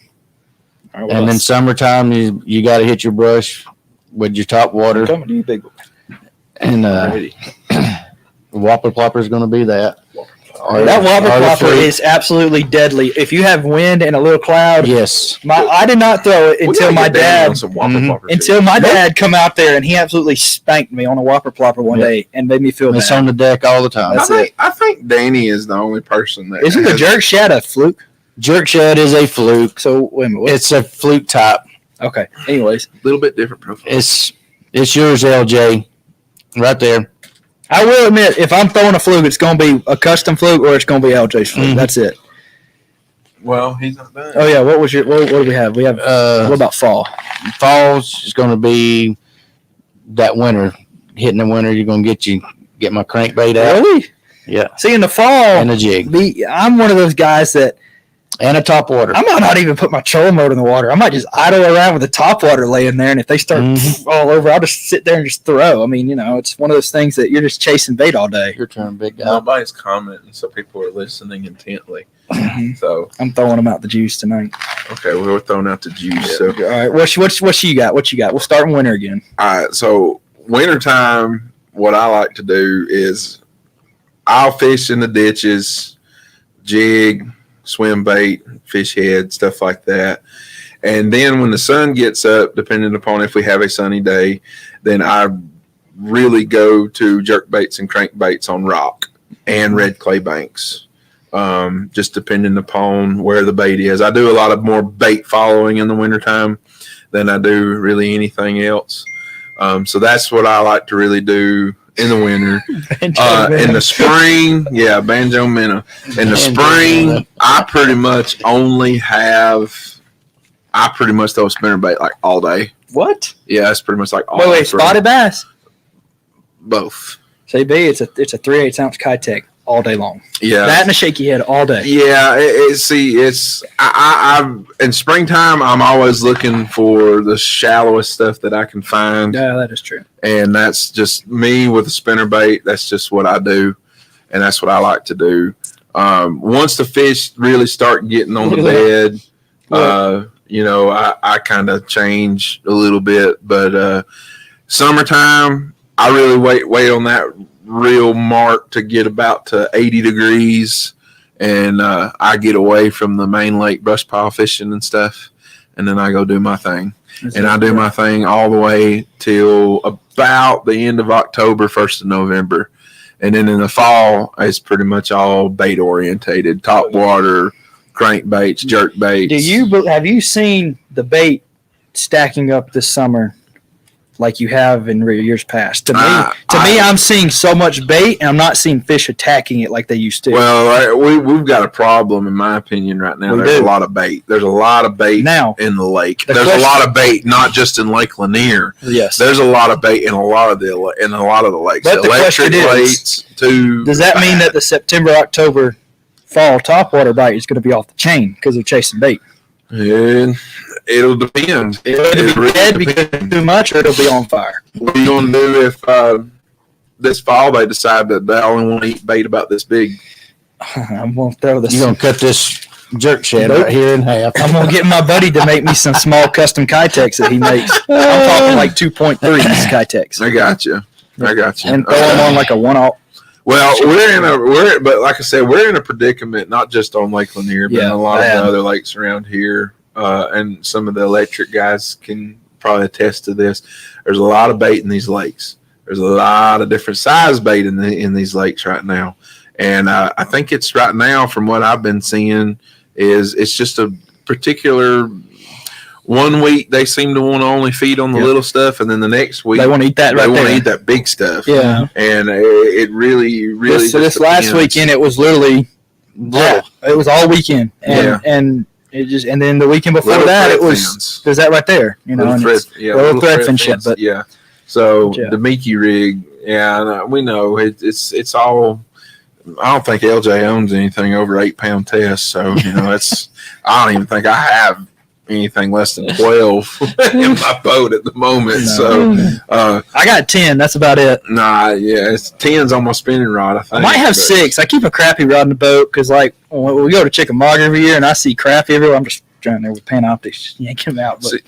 All right, and then summertime, you got to hit your brush with your top water. Coming to you, big boy. And Whopper Plopper is going to be that. That wobble plopper is absolutely deadly. If you have wind and a little cloud, yes. I did not throw it until my dad. Until my dad come out there and he absolutely spanked me on a whopper plopper one day and made me feel bad. It's on the deck all the time. I think Danny is the only person that isn't the jerk shad a fluke. Jerk shad is a fluke. So wait a minute, it's a fluke type. Okay. Anyways, a little bit different profile. It's yours, LJ, right there. I will admit, if I'm throwing a fluke, it's going to be a custom fluke or it's going to be LJ's fluke. That's it. Well, he's not done. Oh yeah, what do we have? We have what about fall? Fall's is going to be that winter. Hitting the winter, you're going to get my crankbait out. Really? Yeah. See, in the fall, and a jig. I'm one of those guys that. And a top water. I might not even put my trolling motor in the water. I might just idle around with the top water laying there, and if they start all over, I'll just sit there and just throw. I mean, it's one of those things that you're just chasing bait all day. Your turn, big guy. Nobody's commenting, so people are listening intently. So I'm throwing them out the juice tonight. Okay, we're throwing out the juice. Yeah. So all right, what you got? What you got? We'll start in winter again. All right, so wintertime, what I like to do is I'll fish in the ditches, jig, swim bait, fish head, stuff like that. And then when the sun gets up, depending upon if we have a sunny day, then I really go to jerk baits and crank baits on rock and red clay banks, just depending upon where the bait is. I do a lot of more bait following in the wintertime than I do really anything else. So that's what I like to really do in the winter. In the spring, banjo minnow. In the spring, I pretty much throw a spinnerbait like all day. What? Yeah, that's pretty much like all day. Wait, spotted bass? Both. CB, it's a 3/8 ounce Kitech all day long. Yeah, that and a shaky head all day. Yeah, I in springtime I'm always looking for the shallowest stuff that I can find. Yeah, that is true. And that's just me with a spinnerbait. That's just what I do, and that's what I like to do. Once the fish really start getting on the bed, I kind of change a little bit. But summertime, I really wait on that real mark to get about to 80 degrees, and I get away from the main lake brush pile fishing and stuff, and then I go do my thing. I do my thing all the way till about the end of October, 1st of November. And then in the fall, it's pretty much all bait orientated, top water, crankbaits, jerk baits. Have you seen the bait stacking up this summer like you have in years past? To me, I'm seeing so much bait, and I'm not seeing fish attacking it like they used to. Well, we've got a problem, in my opinion, right now. There's a lot of bait. There's a lot of bait now in the lake. There's a lot of bait, not just in Lake Lanier. Yes, there's a lot of bait in a lot of the lakes. But the question is, does that mean that the September, October, fall topwater bite is going to be off the chain because they're chasing bait? And it'll depend. It'll be dead because too much, or it'll be on fire. What are you going to do if this fall they decide that they only want to eat bait about this big? I'm going to throw this. You're going to cut this jerk shad right here in half. I'm going to get my buddy to make me some small custom Kitechs that he makes. I'm talking like 2.3 Kitechs. I got you. And throw them on like a 1/0. Well, but like I said, we're in a predicament, not just on Lake Lanier, but in a lot of the other lakes around here. And some of the electric guys can probably attest to this. There's a lot of bait in these lakes. There's a lot of different size bait in these lakes right now. And I think it's right now, from what I've been seeing, it's just a particular 1 week they seem to want to only feed on the little stuff, and then the next week they want to eat that. They want to eat that big stuff. Yeah, and it really. So this last weekend, it was literally it was all weekend, and it just, and then the weekend before that, it was there's that right there, little threadfin shit. But so the Mickey rig, we know it's all. I don't think LJ owns anything over 8 pound test, so it's. I don't even think I have anything less than 12 in my boat at the moment. No. So I got 10. That's about it. Nah, it's 10's on my spinning rod. I might have 6. I keep a crappie rod in the boat because, like, when we go to Chickamauga every year and I see crappie everywhere, I'm just trying there with Panoptics, yanking them out. But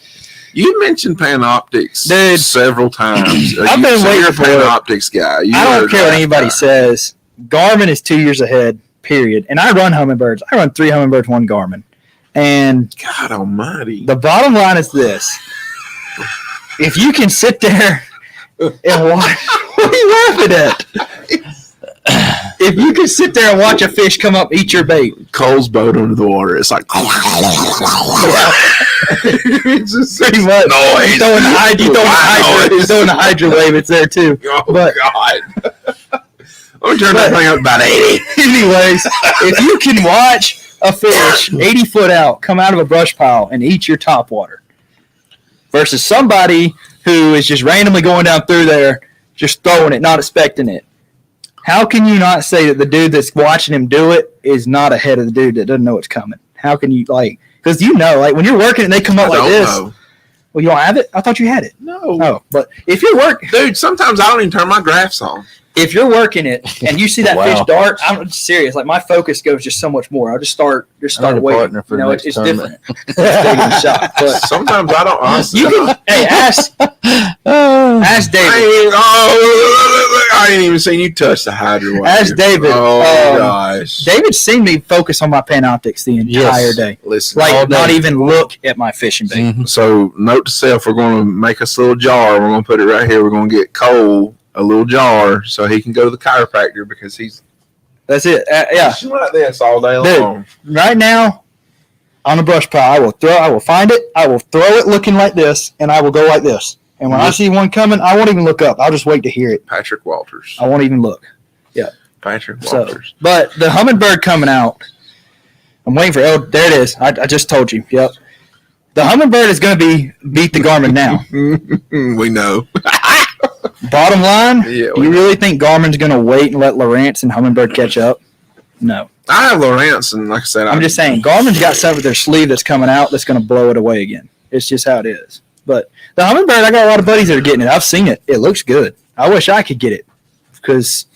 you mentioned Panoptics, dude, several times. I've been waiting for a Panoptics guy. I don't care what anybody says. Garmin is 2 years ahead period. And I run hummingbirds. I run 3 hummingbirds, 1 Garmin. And God almighty. The bottom line is this. If you can sit there and watch, what are you laughing at? If you can sit there and watch a fish come up, eat your bait. Cole's boat under the water. It's like It's just Pretty much. noise. You throwing the hydro wave, it's there too. Oh, But- God. Let me turn that thing up about 80. Anyways, if you can watch a fish 80 foot out come out of a brush pile and eat your topwater versus somebody who is just randomly going down through there, just throwing it, not expecting it. How can you not say that the dude that's watching him do it is not ahead of the dude that doesn't know it's coming? How can you, because when you're working and they come up like this. Know. Well, you don't have it? I thought you had it. No. Oh, but if you're working. Dude, sometimes I don't even turn my graphs on. If you're working it and you see that Wow. fish dart, I'm serious. Like my focus goes just so much more. I'll just start waiting. Partner for the next it's tournament. different. It's taking a shot. But Sometimes I don't honestly. you can, hey, ask David. I ain't even seen you touch the hydro. Ask David. Oh, gosh. David's seen me focus on my Panoptics the entire day. Listen. Like, all day. not even look at my fishing bait. Mhm. So, note to self, we're going to make us a little jar. We're going to put it right here. We're going to get Cole a little jar so he can go to the chiropractor because he's That's it. Yeah. fishing like this all day Dude. long. Right now, on a brush pile, I will find it, I will throw it looking like this, and I will go like this. And when I see one coming, I won't even look up. I'll just wait to hear it. Patrick Walters. I won't even look. Patrick So, Walters. but the hummingbird coming out, I'm waiting for there it is. I just told you. Yep. The hummingbird is going to beat the Garmin now. We know. Bottom line, Yeah, do you really think Garmin's going to wait and let Lawrence and Hummingbird catch up? No. I have Lawrence, and like I said, I'm just saying, Garmin's got something with their sleeve that's coming out that's going to blow it away again. It's just how it is. But the Hummingbird, I got a lot of buddies that are getting it. I've seen it. It looks good. I wish I could get it because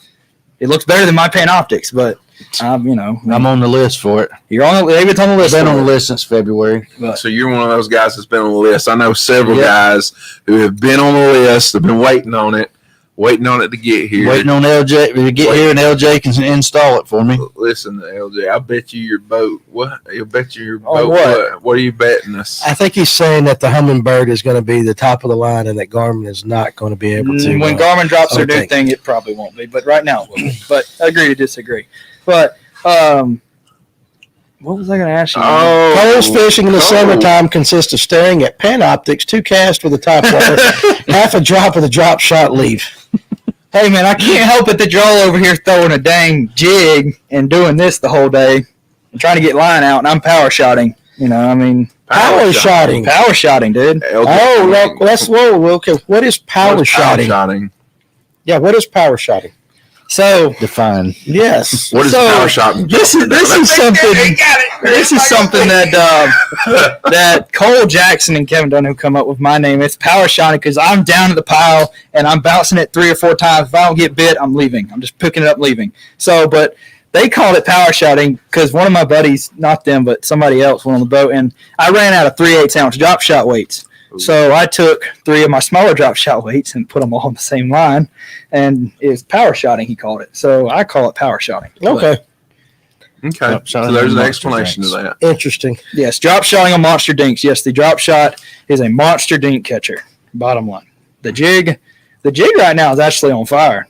it looks better than my Panoptics, but I'm on the list for it. David's on the list. Been on the list since February. So you're one of those guys that's been on the list. I know several Yep. guys who have been on the list, have been waiting on it to get here. Waiting on LJ to get here, and LJ can install it for me. Listen, LJ, I bet you your boat. What? I bet you your On boat. what? What are you betting us? I think he's saying that the Hummingbird is going to be the top of the line and that Garmin is not going to be able to. When Garmin drops their I new think. thing, it probably won't be. But right now it will be. But agree to disagree. But what was I going to ask you? Cole's fishing in the Cole. summertime consists of staring at Panoptics, 2 casts with a top water, half a drop with a drop shot leave. Hey, man, I can't help it that you're all over here throwing a dang jig and doing this the whole day and trying to get line out, and I'm power shotting. Power shotting. Power shotting, dude. LJ, Oh, look, okay. What is power what's shotting? Yeah, what is power shotting? So, Define. Yes. What is So, power shotting? this is something. This is something that that Cole Jackson and Kevin Dunn who come up with my name. It's power shotting because I'm down to the pile and I'm bouncing it 3 or 4 times. If I don't get bit, I'm leaving. I'm just picking it up, leaving. So, but they called it power shotting because one of my buddies, not them, but somebody else, went on the boat and I ran out of 3/8 ounce drop shot weights. So I took 3 of my smaller drop shot weights and put them all on the same line, and it's power shotting. He called it. So I call it power shotting. Okay. Okay, Drop so shotting there's and an monster explanation to drinks. that. Interesting. Yes, drop shotting on monster dinks. Yes, the drop shot is a monster dink catcher. Bottom line, the jig right now is actually on fire.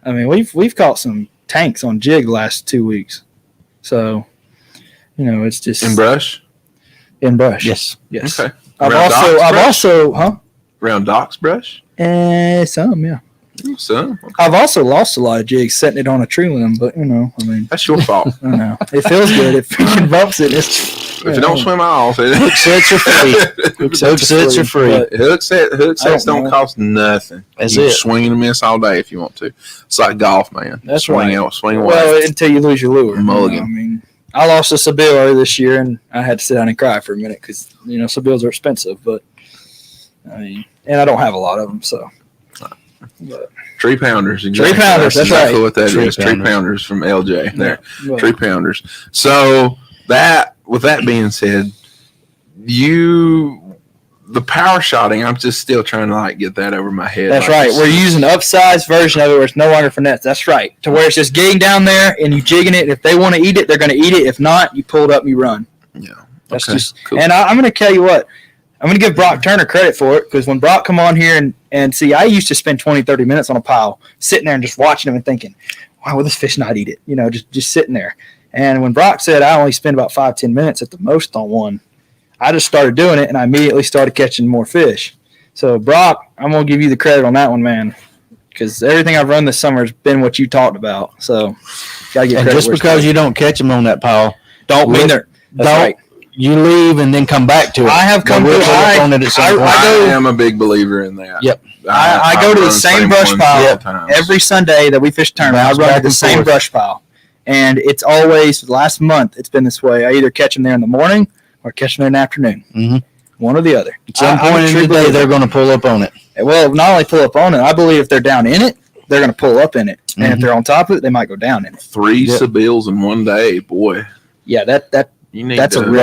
I mean, we've caught some tanks on jig the last 2 weeks. So, it's just In brush? in brush. Yes. Yes. Okay. I've Around docks brush? also, Around docks brush? some, yeah. So, I've also lost a lot of jigs setting it on a tree limb, but that's your fault. I don't know. It feels good. If freaking bumps it, it's If you don't swim off, Hook sets are free. Hook sets are free. But hook sets don't don't know. cost nothing. That's you it. swing and a miss all day if you want to. It's like golf, man. That's swing right. out, swing away. Well, until you lose your lure. Mulligan. I lost a Seville earlier this year, and I had to sit down and cry for a minute because Sevilles are expensive. But and I don't have a lot of them, so. But, Tree pounders. Tree pounders, that's exactly right. what that Tree is. Tree pounders. pounders from LJ. There, but- tree pounders. So with that being said, the power shotting, I'm just still trying to get that over my head. That's right. We're using an upsized version of it where it's no longer finesse. That's right. To where it's just getting down there and you jigging it. If they want to eat it, they're going to eat it. If not, you pull it up and you run. Yeah. That's just cool. And I'm going to tell you what. I'm going to give Brock Turner credit for it because when Brock come on here and see, I used to spend 20, 30 minutes on a pile sitting there and just watching him and thinking, why will this fish not eat it? Just sitting there. And when Brock said I only spend about 5-10 minutes at the most on one, I just started doing it and I immediately started catching more fish. So, Brock, I'm going to give you the credit on that one, man, because everything I've run this summer has been what you talked about. So, got to get credit. And just because you don't catch them on that pile, don't mean they're right. You leave and then come back to it. I have come to it. I am a big believer in that. Yep. I go to the same brush pile every Sunday that we fish tournament. I run to the same brush pile. And it's always, last month, it's been this way. I either catch them there in the morning or catch them there in the afternoon. Mm-hmm. One or the other. At some point in the day, they're going to pull up on it. Well, not only pull up on it, I believe if they're down in it, they're going to pull up in it. Mm-hmm. And if they're on top of it, they might go down in it. 3 Sabills in one day, boy. Yeah, that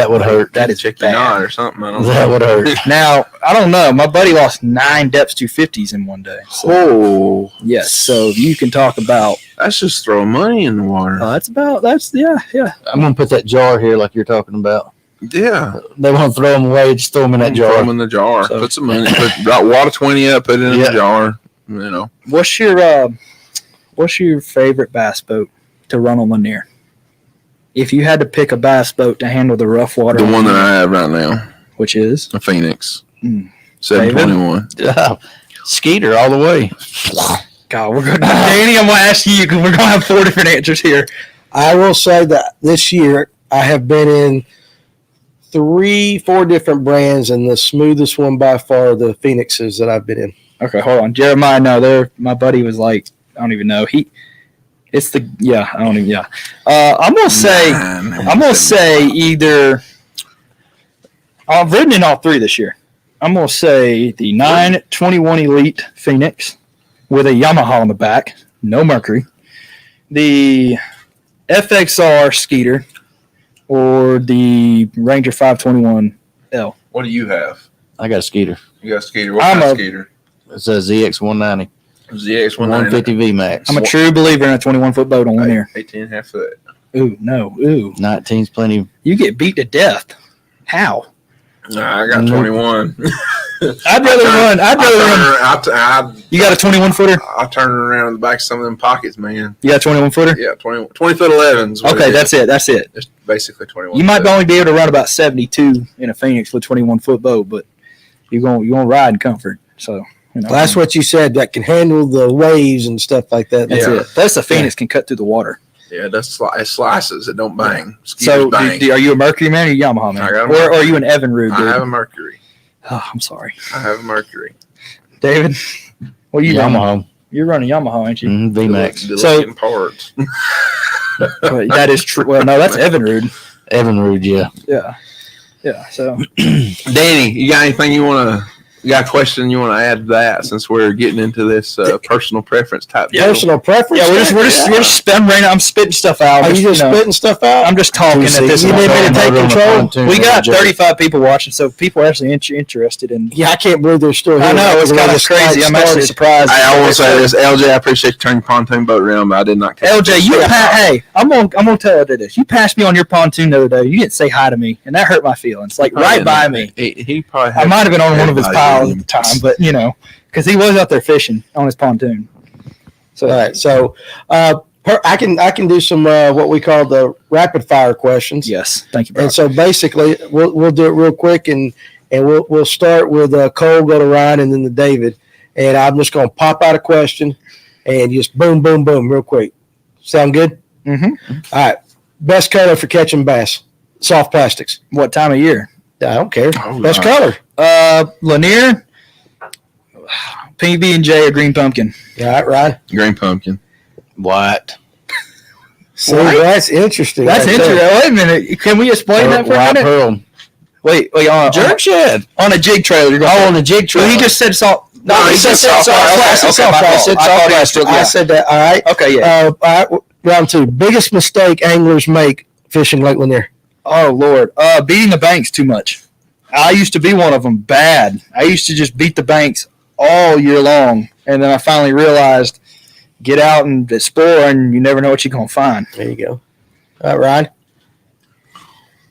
would hurt. That is check your knot or something. I don't know. That would hurt. Now, I don't know. My buddy lost 9 depths 250s in one day. So, yes. So you can talk about. That's just throwing money in the water. Yeah. I'm gonna put that jar here, like you're talking about. Yeah. They want to throw them away. Just throw them in that jar. Throw them in the jar. So, put some money. Put water 20 up. Put it in the jar. What's your favorite bass boat to run on Lanier? If you had to pick a bass boat to handle the rough water, the one that I have right now, which is a Phoenix 721, Skeeter all the way. God, we're going to Danny. I'm going to ask you because we're going to have 4 different answers here. I will say that this year I have been in 3-4 different brands, and the smoothest one by far the Phoenixes that I've been in. Okay, hold on, Jeremiah. No, my buddy was like, I don't even know. I'm gonna say either. I've ridden in all 3 this year. I'm gonna say the 921 Elite Phoenix with a Yamaha on the back, no Mercury, the FXR Skeeter, or the Ranger 521L. What do you have? I got a Skeeter. You got a Skeeter. What kind of Skeeter? It's a ZX190. ZX190. 150 VMAX. I'm a true believer in a 21-foot boat on Lanier. 18.5 foot. Ooh, no. Ooh. 19's plenty. You get beat to death. How? Nah, I got 21. I'd rather run. You got a 21-footer? I turn it around in the back of some of them pockets, man. You got a 21-footer? Yeah, 20 foot 11s. Okay, that's it. It's basically 21. You might only be able to run about 72 in a Phoenix with a 21-foot boat, but you're gonna ride in comfort. So. That's what you said. That can handle the waves and stuff like that. That's it. That's the Phoenix can cut through the water. Yeah, it slices. It don't bang. So, are you a Mercury man or a Yamaha man? I got or are you an Evinrude? I have a Mercury. Oh, I'm sorry. I have a Mercury. David, what are you Yamaha? You're running Yamaha, ain't you? Mm-hmm, VMAX. So parts. That is true. Well, no, that's Evinrude. Evinrude, yeah. So, Danny, you got anything you want to? You got a question you want to add to that since we're getting into this personal preference type deal? Personal preference? Yeah, we're just spitting right now. I'm spitting stuff out. Are you just spitting stuff out? I'm just talking at this. You need me to take control? We got 35 people watching, so people are actually interested in. Yeah, I can't believe they're still here. I know, it's kind of crazy. I'm actually surprised. I want to say this, LJ, I appreciate you turning your pontoon boat around, but I did not catch LJ, hey, I'm gonna tell you this. You passed me on your pontoon the other day. You didn't say hi to me, and that hurt my feelings. Like right by me. He probably. I might have been on one of his piles at the time, but because he was out there fishing on his pontoon. So, all right. So, I can do some what we call the rapid fire questions. Yes, thank you, Brock. And so basically, we'll do it real quick, and we'll start with Cole, go to Ryan, and then to David. And I'm just going to pop out a question, and just boom, boom, boom, real quick. Sound good? Mm-hmm. All right. Best color for catching bass? Soft plastics. What time of year? I don't care. Best color? Lanier. PB&J or green pumpkin? All right, Ryan. Green pumpkin. White. So that's interesting. That's interesting. Wait a minute. Can we explain that for a minute? Pearl. Wait. Jerk shed. On a jig trailer. You're going on a jig trailer. Well, he just said salt. No, he said soft plastic. I said that. All right. Okay, yeah. All right, round 2. Biggest mistake anglers make fishing Lake Lanier? Oh, Lord. Beating the banks too much. I used to be one of them bad. I used to just beat the banks all year long. And then I finally realized get out and explore, and you never know what you're going to find. There you go. All right, Ryan.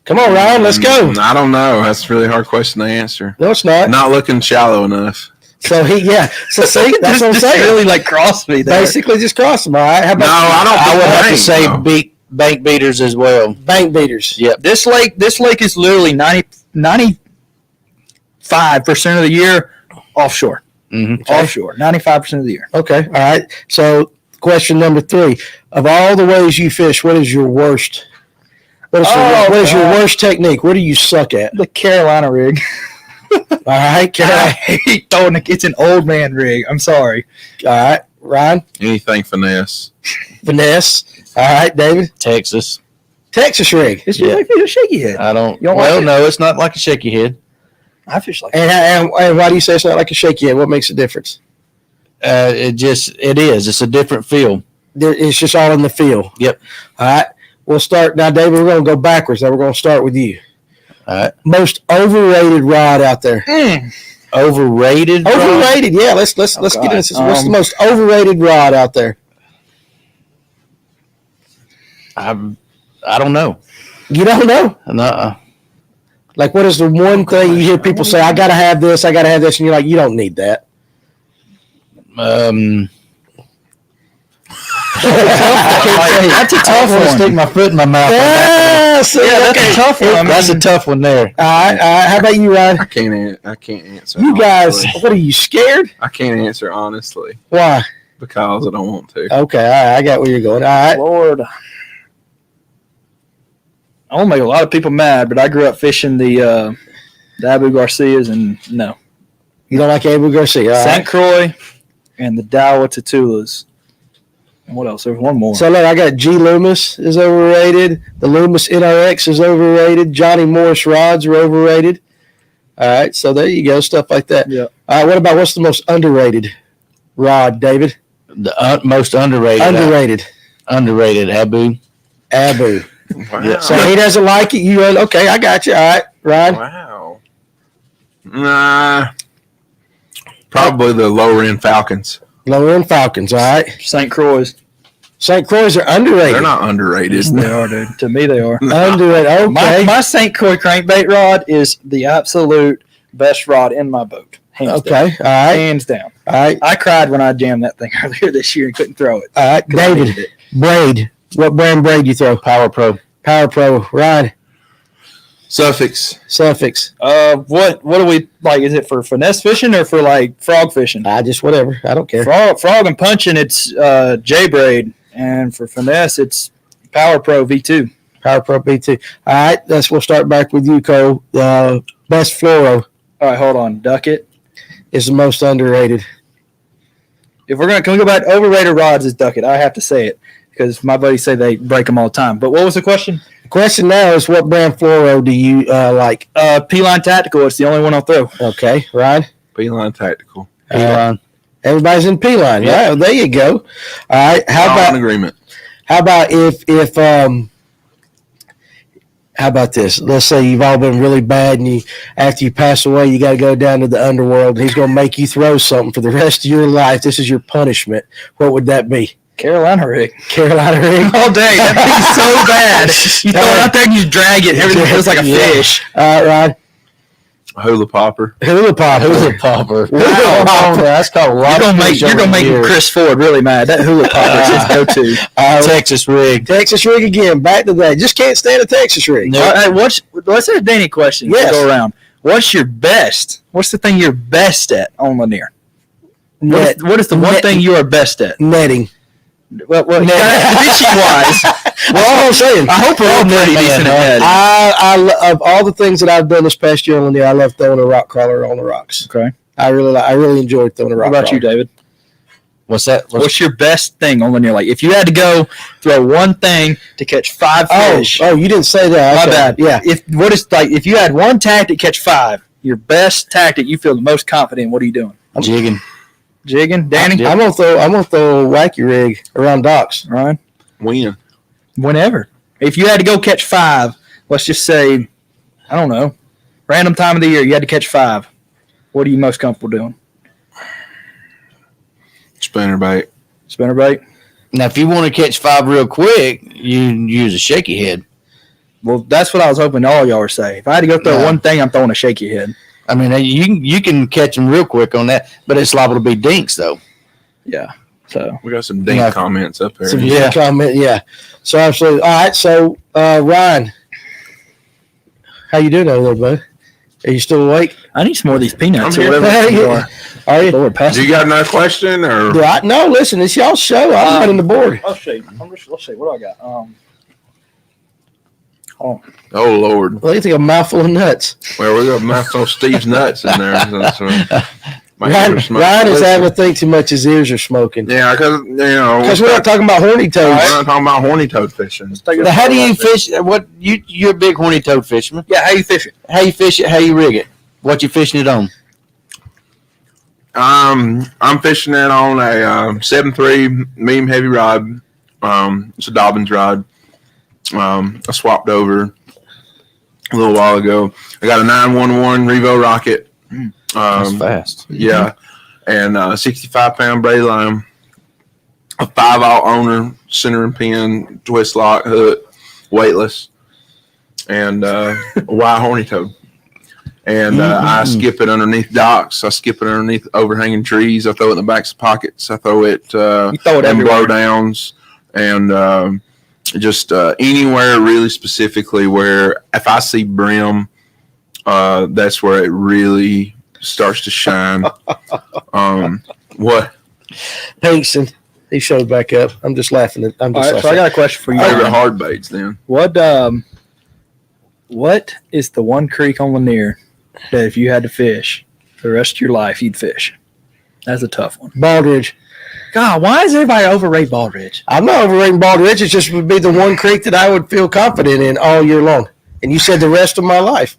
Come on, Ryan. Let's go. I don't know. That's a really hard question to answer. No, it's not. Not looking shallow enough. So So see, that's what I'm saying. Really like crossed me there. Basically, just cross them. All right. How about I would have to say bank beaters as well. Bank beaters. Yep. This lake is literally 95% of the year offshore. Mm-hmm. Okay. Offshore, 95% of the year. Okay. All right. So, question number 3: of all the ways you fish, what is your worst? What is your worst technique? What do you suck at? The Carolina rig. All right, I hate throwing it. It's an old man rig. I'm sorry. All right, Ryan. Anything finesse. Finesse. All right, David. Texas rig. It's like a shaky head. I don't. Don't Well, like it? no, it's not like a shaky head. I fish like And why do you say it's not like a shaky head? What makes a difference? It is. It's a different feel. It's just all in the feel. Yep. All right. We'll start now, David. We're going to go backwards. Now we're going to start with you. All right. Most overrated rod out there. Overrated. Overrated. Yeah. Let's get into this. What's the most overrated rod out there? I don't know. You don't know? Nuh-uh. Like, what is the one thing you hear people say? I gotta have this. And you're like, you don't need that. That's a tough one. Stick my foot in my mouth. That's a tough one. That's a tough one there. All right. How about you, Ryan? I can't answer. You guys, honestly. what are you scared? I can't answer honestly Why? because I don't want to. Okay. All right. I got where you're going. All right. Lord. I won't make a lot of people mad, but I grew up fishing the Abu Garcias, and no. You don't like Abu Garcia? All St. right. Croix and the Dawa Tatulas. And what else? There's one more. So, look, I got G. Loomis is overrated. The Loomis NRX is overrated. Johnny Morris rods are overrated. All right. So, there you go. Stuff like that. Yeah. All right. What's the most underrated rod, David? The most underrated. Underrated. Abu. Wow. Yeah. So, he doesn't like it. You go, okay, I got you. All right. Ryan? Wow. Nah. Probably the lower end Falcons. Lower end Falcons. All right. St. Croix. St. Croix are underrated. They're not underrated. They are, dude. To me, they are. Underrated. Okay. My St. Croix crankbait rod is the absolute best rod in my boat. Hands down. Okay. All right. Hands down. All right. I cried when I jammed that thing earlier this year and couldn't throw it. All right. David, braid. What brand braid you throw? Power Pro. Power Pro. Ryan. Suffix. What do we like? Is it for finesse fishing or for like frog fishing? Just whatever. I don't care. Frog and punching, it's J braid, and for finesse, it's Power Pro V2. Power Pro B2. All right. We'll start back with you, Cole. Best fluoro All right, hold on. Ducket. is the most underrated. If we're can we go back? Overrated rods is Ducket. I have to say it because my buddies say they break them all the time. But what was the question? The question now is, what brand fluoro do you like? P-Line Tactical. It's the only one I'll throw. Okay, Ryan. P-Line Tactical. Everybody's in P-Line. Yeah, well, there you go. All right. How about if how about this? Let's say you've all been really bad, and after you pass away, you got to go down to the underworld, and he's going to make you throw something for the rest of your life. This is your punishment. What would that be? Carolina rig. All day. That thing's so bad. You throw it out there and you drag it. Everything feels like a fish. All right, Ryan. Hula popper. Hula popper. Wow. That's called a lot. You're gonna make Chris Ford really mad. That hula popper is his go-to. Texas rig. Texas rig again. Back to that. Just can't stand a Texas rig. All right, let's have a Danny question. Yes. Go around. What's your best? What's the thing you're best at on Lanier? What is the one thing you are best at? Netting. Well, fishing-wise. Well, all I'm saying. I hope we're all pretty decent at that. Of all the things that I've done this past year on Lanier, I love throwing a rock crawler on the rocks. Okay. I really enjoyed throwing a rock crawler. What about you, David? What's that? What's your best thing on Lanier? Like, if you had to go throw one thing to catch 5 fish. Oh, you didn't say that. My bad. Yeah. If you had one tactic catch 5, your best tactic you feel the most confident in, what are you doing? Jigging, Danny? I'm gonna throw a wacky rig around docks. Ryan? Whenever. If you had to go catch 5, let's just say, I don't know, Random time of the year, you had to catch 5. What are you most comfortable doing? Spinnerbait. Spinnerbait? Now, if you want to catch 5 real quick, you use a shaky head. Well, that's what I was hoping all y'all were saying. If I had to go throw one thing, I'm throwing a shaky head. I mean, you can catch them real quick on that, but it's liable to be dinks, though. Yeah. So we got some dink comments up there. So absolutely. All right. So Ryan, how you doing over there, bud? Are you still awake? I need some more of these peanuts. Are you? Lord, do you got another question or? No, listen, it's y'all's show. I'm running the board. Let's see. What do I got? Oh Lord! Well, you think a mouthful of nuts? Well, we got a mouthful of Steve's nuts in there. Ryan is having to think too much. His ears are smoking. Yeah, because we're not talking about horny toads. We're not talking about horny toad fishing. Now, how do you fish? What you're a big horny toad fisherman? Yeah, how you fish it? How you fish it? How you rig it? What you fishing it on? I'm fishing it on a 7.3 medium heavy rod. It's a Dobbins rod. I swapped over a little while ago. I got a 911 Revo rocket. That's fast. Yeah, and 65-pound braid line, a 5/0 owner, center and pin, twist lock, hook, weightless, and a wide horny toad. And I skip it underneath docks. I skip it underneath overhanging trees. I throw it in the backs of pockets. I throw it in blow downs, and just anywhere really specifically where if I see brim, that's where it really starts to shine. What? Thanks, and he showed back up. I'm just laughing. So I got a question for you. Favorite hard baits then? What is the one creek on Lanier that if you had to fish the rest of your life, you'd fish? That's a tough one. Baldridge. God, why does everybody overrate Baldridge? I'm not overrating Baldridge. It just would be the one creek that I would feel confident in all year long. And you said the rest of my life.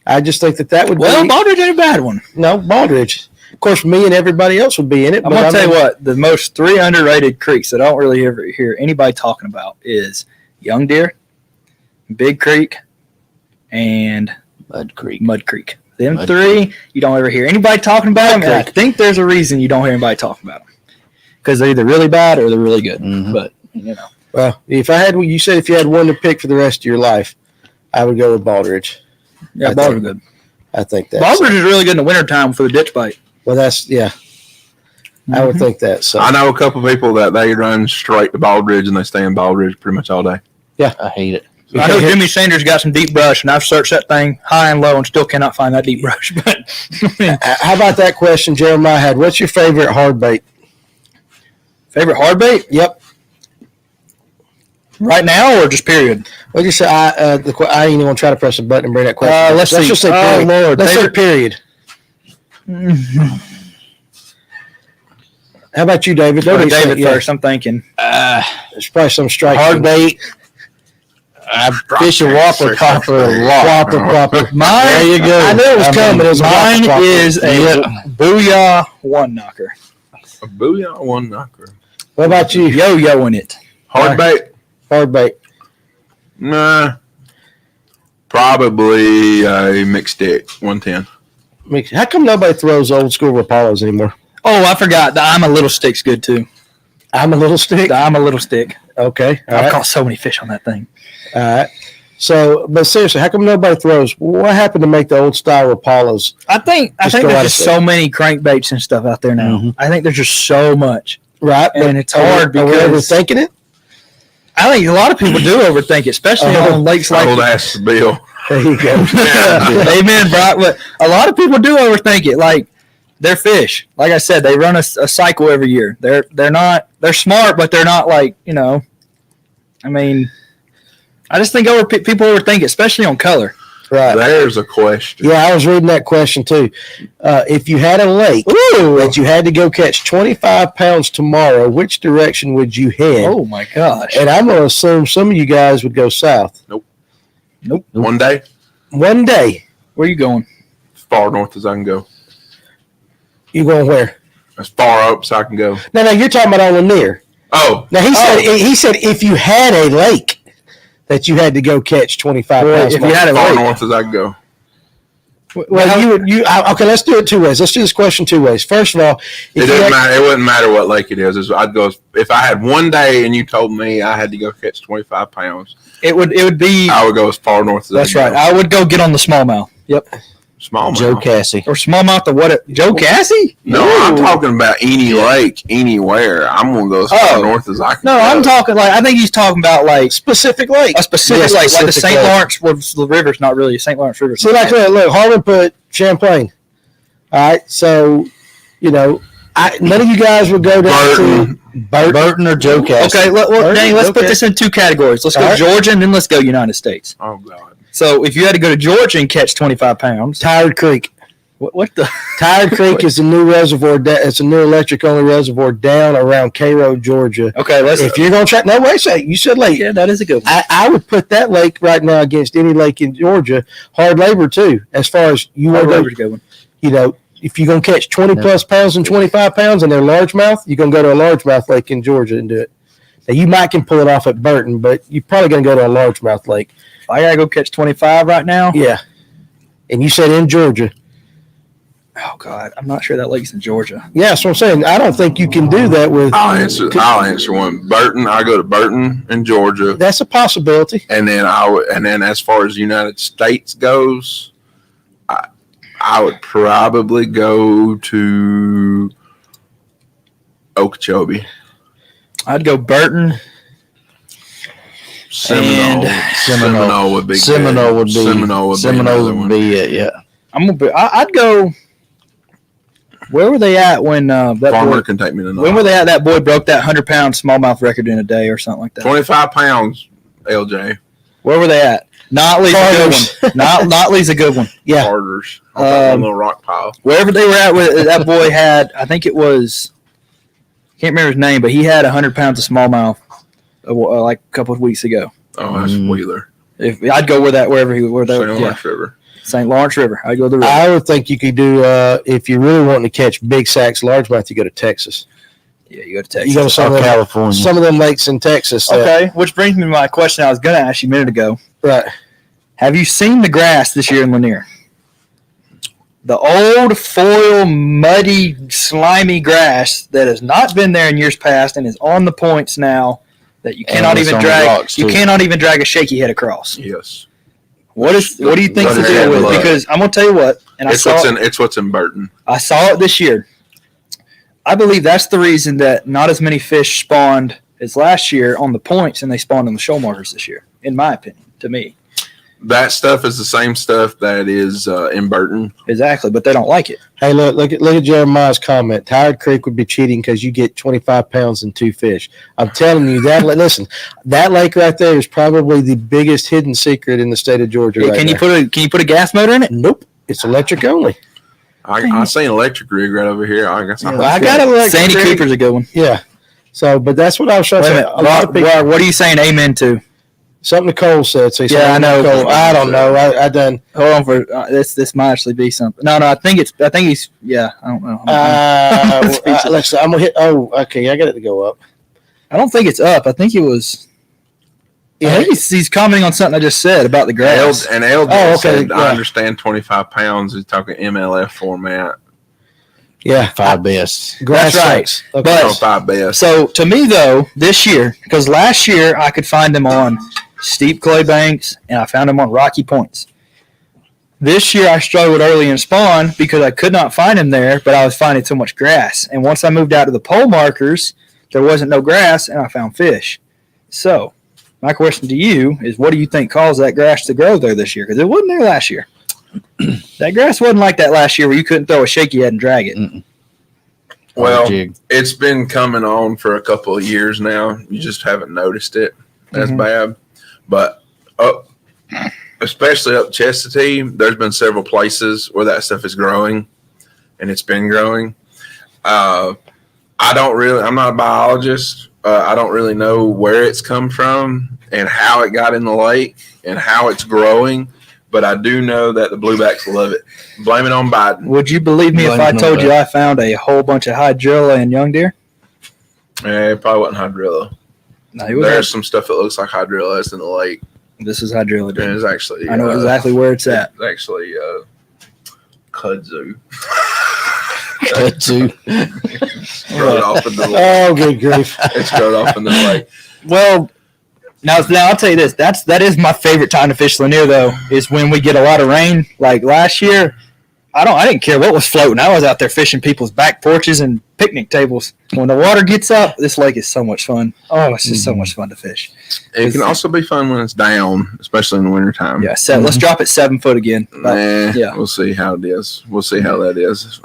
I just think that would be. Well, Baldridge ain't a bad one. No, Baldridge. Of course, me and everybody else would be in it. I'm going to tell you what, the most 3 underrated creeks that I don't really ever hear anybody talking about is Young Deer, Big Creek, and Mud Creek. Them Mud 3, Creek. You don't ever hear anybody talking about them. And I think there's a reason you don't hear anybody talking about them. Because they're either really bad or they're really good. Mm-hmm. But, Well, you said if you had one to pick for the rest of your life, I would go with Baldridge. Yeah, Baldridge is good. I think that. Baldridge is really good in the wintertime for the ditch bite. Well, Mm-hmm. I would think that. So I know a couple of people that they run straight to Baldridge and they stay in Baldridge pretty much all day. Yeah, I hate it. I know Jimmy Sanders got some deep brush, and I've searched that thing high and low and still cannot find that deep brush. But how about that question Jeremiah had? What's your favorite hard bait? Favorite hard bait? Yep. Right now or just period? Well, just I ain't even gonna try to press a button and bring that question. Let's just say period. Oh Lord, let's say period. How about you, David? Go to David first. I'm thinking. There's probably some strike. Hard bait. I fish a whopper popper a lot. Whopper. Mine. There you go. I knew it was coming. It was mine is a Booyah one knocker. A Booyah one knocker. What about you? Yo-yoing it. Hard bait. Hard bait. Nah. Probably a mixed stick, 110. How come nobody throws old school Rapalos anymore? Oh, I forgot. The I'm a little stick's good too. I'm a little stick? The I'm a little stick. Okay. I've caught so many fish on that thing. All right. So, but seriously, how come nobody throws? What happened to make the old style Rapalos? I think there's just so many crankbaits and stuff out there now. Mm-hmm. I think there's just so much. Right. And it's hard because. Are we overthinking it? I think a lot of people do overthink it, especially on lakes like old ass Bill. There you go. Amen, Brock. But a lot of people do overthink it. Like they're fish. Like I said, they run a cycle every year. They're smart, but they're not like, I mean, I just think people overthink it, especially on color. Right. There's a question. Yeah, I was reading that question too. If you had a lake that you had to go catch 25 pounds tomorrow, which direction would you head? Oh my gosh. And I'm going to assume some of you guys would go south. Nope. 1 day? 1 day. Where are you going? As far north as I can go. You going where? As far up as I can go. No, you're talking about on Lanier. Oh. Now he said if you had a lake that you had to go catch 25 pounds. If you had as far north as I can go. Well, okay. Let's do it two ways. Let's do this question two ways. First of all, it doesn't matter. It wouldn't matter what lake it is. I'd go if I had one day and you told me I had to go catch 25 pounds. It would be. I would go as far north as that's right. I would go get on the smallmouth. Yep. Smallmouth. Joe Cassie. Or smallmouth or what? Joe Cassie? No, I'm talking about any lake, anywhere. I'm going to go as far north as I can. No, I'm talking I think he's talking about specific lake. A specific lake, like the St. Lawrence, the river's not really a St. Lawrence River. So look, Harlan put Champlain. All right, so, none of you guys would go down to Burton or Joe Cassie. Okay, Danny, let's put this in two categories. Let's go Georgia and then let's go United States. Oh, God. So if you had to go to Georgia and catch 25 pounds. Tired Creek. What the? Tired Creek is a new reservoir. It's a new electric-only reservoir down around Cairo, Georgia. Okay, if you're going to try. No, wait a second. You said lake. Yeah, that is a good one. I would put that lake right now against any lake in Georgia. Hard labor, too, as far as you want to go. If you're going to catch 20-plus pounds and 25 pounds and they're largemouth, you're going to go to a largemouth lake in Georgia and do it. Now, you might can pull it off at Burton, but you're probably going to go to a largemouth lake. I got to go catch 25 right now? Yeah. And you said in Georgia. Oh, God. I'm not sure that lake's in Georgia. Yeah, that's what I'm saying. I don't think you can do that with. I'll answer one. Burton. I go to Burton in Georgia. That's a possibility. And then as far as United States goes, I would probably go to Okeechobee. I'd go Burton. Seminole would be Seminole would be it. Yeah. I'd go. Where were they at when that Farmer boy, can take me to? When were they at? That boy broke that 100-pound smallmouth record in a day or something like that. 25 pounds, LJ. Where were they at? Notley's a good one. Notley's a good one. Yeah. Carter's. A little rock pile. Wherever they were at, with that boy had. I think it was. Can't remember his name, but he had 100 pounds of smallmouth. Like a couple of weeks ago. Oh, that's Wheeler. If I'd go wherever St. Lawrence River. St. Lawrence River. I'd go to the river. I would think you could do if you really want to catch big sacks, largemouth. You go to Texas. Yeah, you go to Texas. You go to California. Some of them lakes in Texas. Okay, which brings me to my question I was going to ask you a minute ago. Right. Have you seen the grass this year in Lanier? The old foil, muddy, slimy grass that has not been there in years past and is on the points now. That you cannot even drag. You cannot even drag a shaky head across. Yes. What do you think the deal with? Because I'm gonna tell you what, and it's what's in Burton. I saw it this year. I believe that's the reason that not as many fish spawned as last year on the points, and they spawned on the shoal markers this year. In my opinion, to me, that stuff is the same stuff that is in Burton. Exactly, but they don't like it. Hey, look at Jeremiah's comment. Tired Creek would be cheating because you get 25 pounds and 2 fish. I'm telling you that. Listen, that lake right there is probably the biggest hidden secret in the state of Georgia. Yeah, can you put a gas motor in it? Nope, it's electric only. I see an electric rig right over here. I guess I got an electric Sandy rig. Cooper's a good one. Yeah. So, but that's what I was trying to say. What are you saying amen to? Something Nicole said. Yeah, I know. Nicole. I don't know. I done. Hold on for this might actually be something. No, I think he's. Yeah, I don't know. Let's see. I'm gonna hit. Oh, okay. I got it to go up. I don't think it's up. I think it was. Yeah, I think he's commenting on something I just said about the grass. LJ said, I understand 25 pounds. He's talking MLF format. Yeah, 5 best. That's right. Okay. But 5 best. So to me though, this year, because last year I could find them on steep clay banks and I found them on rocky points. This year I struggled early in spawn because I could not find them there, but I was finding so much grass. And once I moved out to the pole markers, there wasn't no grass and I found fish. So my question to you is, what do you think caused that grass to grow there this year? Because it wasn't there last year. That grass wasn't like that last year where you couldn't throw a shaky head and drag it. Mm-mm. Well, it's been coming on for a couple of years now. You just haven't noticed it as bad. But especially up Chestatee, there's been several places where that stuff is growing, and it's been growing. I'm not a biologist. I don't really know where it's come from and how it got in the lake and how it's growing. But I do know that the bluebacks love it. Blame it on Biden. Would you believe me if I told you I found a whole bunch of hydrilla and young deer? It probably wasn't hydrilla. No, there's some stuff that looks like hydrilla that's in the lake. This is hydrilla deer. And it's actually. I know exactly where it's at. It's actually Kudzu. Kudzu. Off in the lake. Oh, good grief! It's strode off in the lake. Well, now I'll tell you this. That is my favorite time to fish Lanier, though, is when we get a lot of rain. Like last year, I didn't care what was floating. I was out there fishing people's back porches and picnic tables. When the water gets up, this lake is so much fun. Oh, it's just so much fun to fish. It can also be fun when it's down, especially in the wintertime. Yeah, so let's drop it 7 foot again. Yeah, we'll see how it is. We'll see how that is.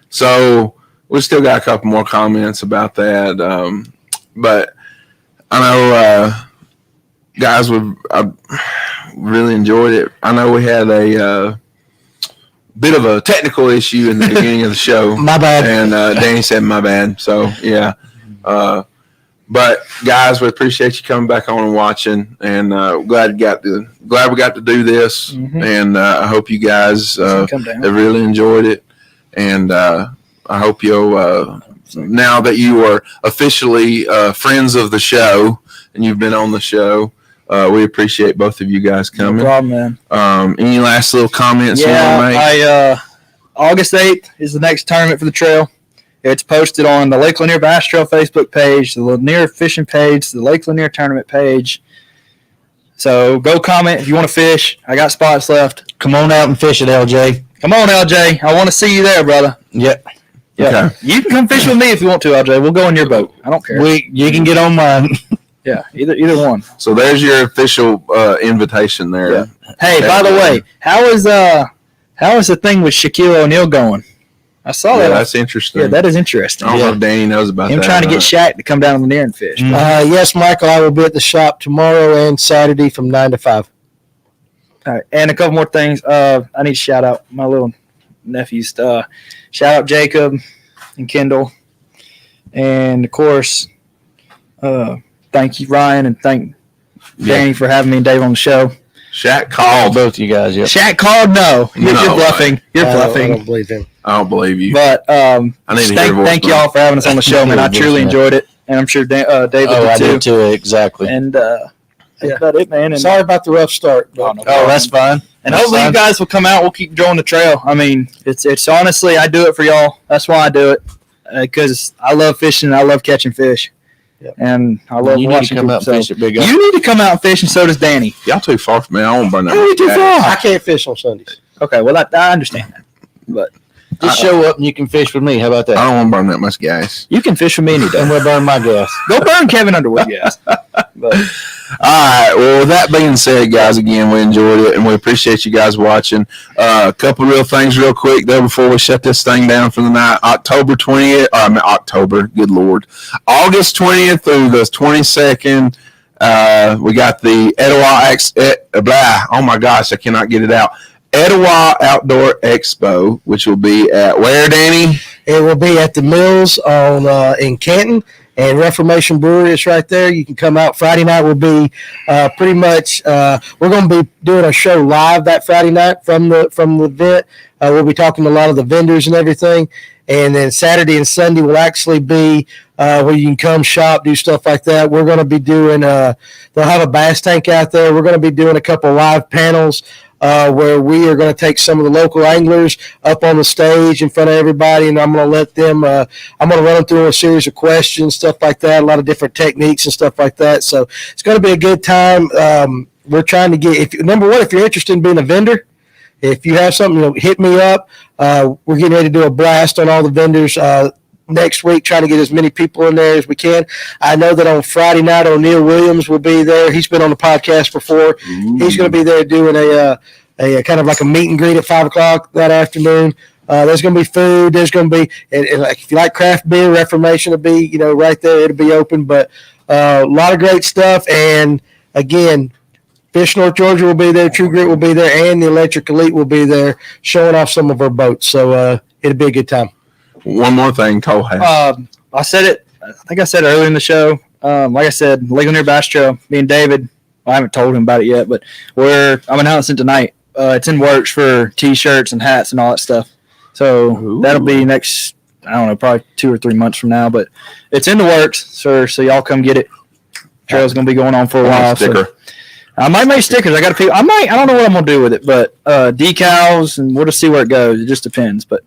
So we still got a couple more comments about that. But I know, guys, I really enjoyed it. I know we had a bit of a technical issue in the beginning of the show. My bad. And Danny said my bad. So, yeah. But, guys, we appreciate you coming back on and watching. And glad we got to do this. Mm-hmm. And I hope you guys have really enjoyed it. And I hope you'll, now that you are officially friends of the show and you've been on the show, we appreciate both of you guys coming. No problem, man. Any last little comments you want to make? August 8th is the next tournament for the trail. It's posted on the Lake Lanier Bass Trail Facebook page, the Lanier Fishing page, the Lake Lanier Tournament page. So go comment if you want to fish. I got spots left. Come on out and fish it, LJ. Come on, LJ. I want to see you there, brother. Yep. Yeah. Okay. You can come fish with me if you want to, LJ. We'll go on your boat. I don't care. You can get on mine. Yeah, either one. So there's your official invitation there. Yeah. Hey, by the way, how is the thing with Shaquille O'Neal going? I saw that. That's interesting. Yeah, that is interesting. I don't know if Danny knows about him that. Trying to get Shaq to come down on the Lanier and fish. Mm-hmm. Yes, Michael, I will be at the shop tomorrow and Saturday from 9 to 5. All right, and a couple more things. I need to shout out my little nephews. Shout out Jacob and Kendall, and of course, thank you, Ryan, and thank Danny for having me and Dave on the show. Shaq called both of you guys. Yep. Shaq called. No, you're bluffing. You're bluffing. I don't believe him. I don't believe you. But I need to hear thank you all for having us on the show, man. I truly enjoyed it, and I'm sure David did too. I did too. Exactly. And that's about it, man. And sorry about the rough start. That's fine. And hopefully you guys will come out. We'll keep drawing the trail. I mean, it's honestly, I do it for y'all. That's why I do it, because I love fishing and I love catching fish. Yep. And I love watching come out and fish at Big You need to come out and fish, and so does Danny. Y'all too far from me. I won't burn that. How too far? I can't fish on Sundays. Okay, well I understand that, but just show up and you can fish with me. How about that? I don't want to burn that much gas. You can fish with me any day. I'm gonna burn my gas. Go burn Kevin Underwood gas. All right. Well, with that being said, guys, again, we enjoyed it, and we appreciate you guys watching. A couple real things real quick, though, before we shut this thing down for the night. August 20th through the 22nd, we got the Etowah oh, my gosh, I cannot get it out. Etowah Outdoor Expo, which will be at where, Danny? It will be at the Mills in Canton. And Reformation Brewery is right there. You can come out. Friday night will be pretty much. We're going to be doing a show live that Friday night from the event. We'll be talking to a lot of the vendors and everything. And then Saturday and Sunday will actually be where you can come shop, do stuff like that. We're going to be doing. They'll have a bass tank out there. We're going to be doing a couple live panels. Where we are going to take some of the local anglers up on the stage in front of everybody, and I'm going to let them. I'm going to run them through a series of questions, stuff like that, a lot of different techniques and stuff like that. So it's going to be a good time. We're trying to get. Number one, if you're interested in being a vendor, if you have something, hit me up. We're getting ready to do a blast on all the vendors. Next week, trying to get as many people in there as we can. I know that on Friday night, O'Neal Williams will be there. He's been on the podcast before. Ooh. He's going to be there doing a kind of like a meet and greet at 5:00 that afternoon. There's going to be food. There's going to be, and like if you like craft beer, Reformation will be, right there. It'll be open, but a lot of great stuff. And again, Fish North Georgia will be there. True Grit will be there, and the Electric Elite will be there, showing off some of our boats. So it'll be a good time. One more thing, Cole has. I said it. I think I said it earlier in the show. Like I said, Lake Lanier Bass Trail. Me and David. I haven't told him about it yet, but I'm announcing tonight. It's in works for T-shirts and hats and all that stuff. So that'll be next. I don't know, probably 2 or 3 months from now. But it's in the works, so y'all come get it. Trail's gonna be going on for a while. So, I might make stickers. I got to pick. I don't know what I'm gonna do with it, but decals, and we'll just see where it goes. It just depends. But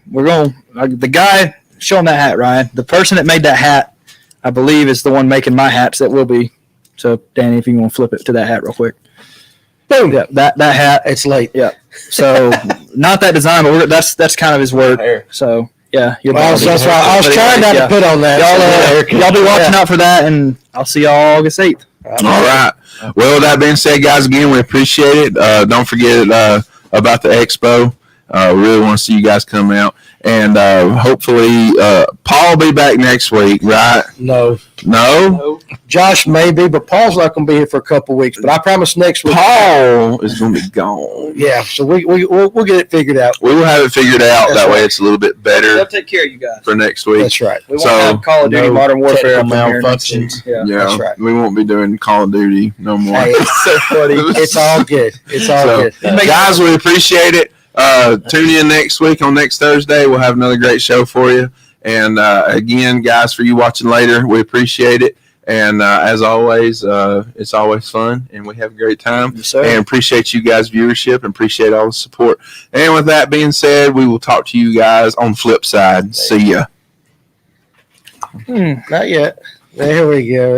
we're going. The guy showing that hat, Ryan. The person that made that hat, I believe, is the one making my hats. That will be. So, Danny, if you want to flip it to that hat real quick. Boom. Yeah, that hat. It's late. Yeah. So, not that design, but that's kind of his work. So. Yeah, I was trying not to put on that. Y'all be watching out for that, and I'll see y'all August 8th. All right. Well, with that being said, guys, again, we appreciate it. Don't forget about the expo. We really want to see you guys come out. And hopefully, Paul will be back next week, right? No. Josh may be, but Paul's not going to be here for a couple weeks. But I promise next week. Paul is going to be gone. Yeah, so we'll get it figured out. We will have it figured out. That's that way it's a little bit better. They'll take care of you guys. For next week. That's right. We won't have Call of Duty Modern Warfare malfunctions. Yeah, that's right. We won't be doing Call of Duty no more. Hey, it's so funny. It's all good. It's all good. Guys, we appreciate it. Tune in next week on next Thursday. We'll have another great show for you. And again, guys, for you watching later, we appreciate it. And as always, it's always fun, and we have a great time. Yes, sir. And appreciate you guys' viewership and appreciate all the support. And with that being said, we will talk to you guys on the flip side. See ya. Not yet. There we go.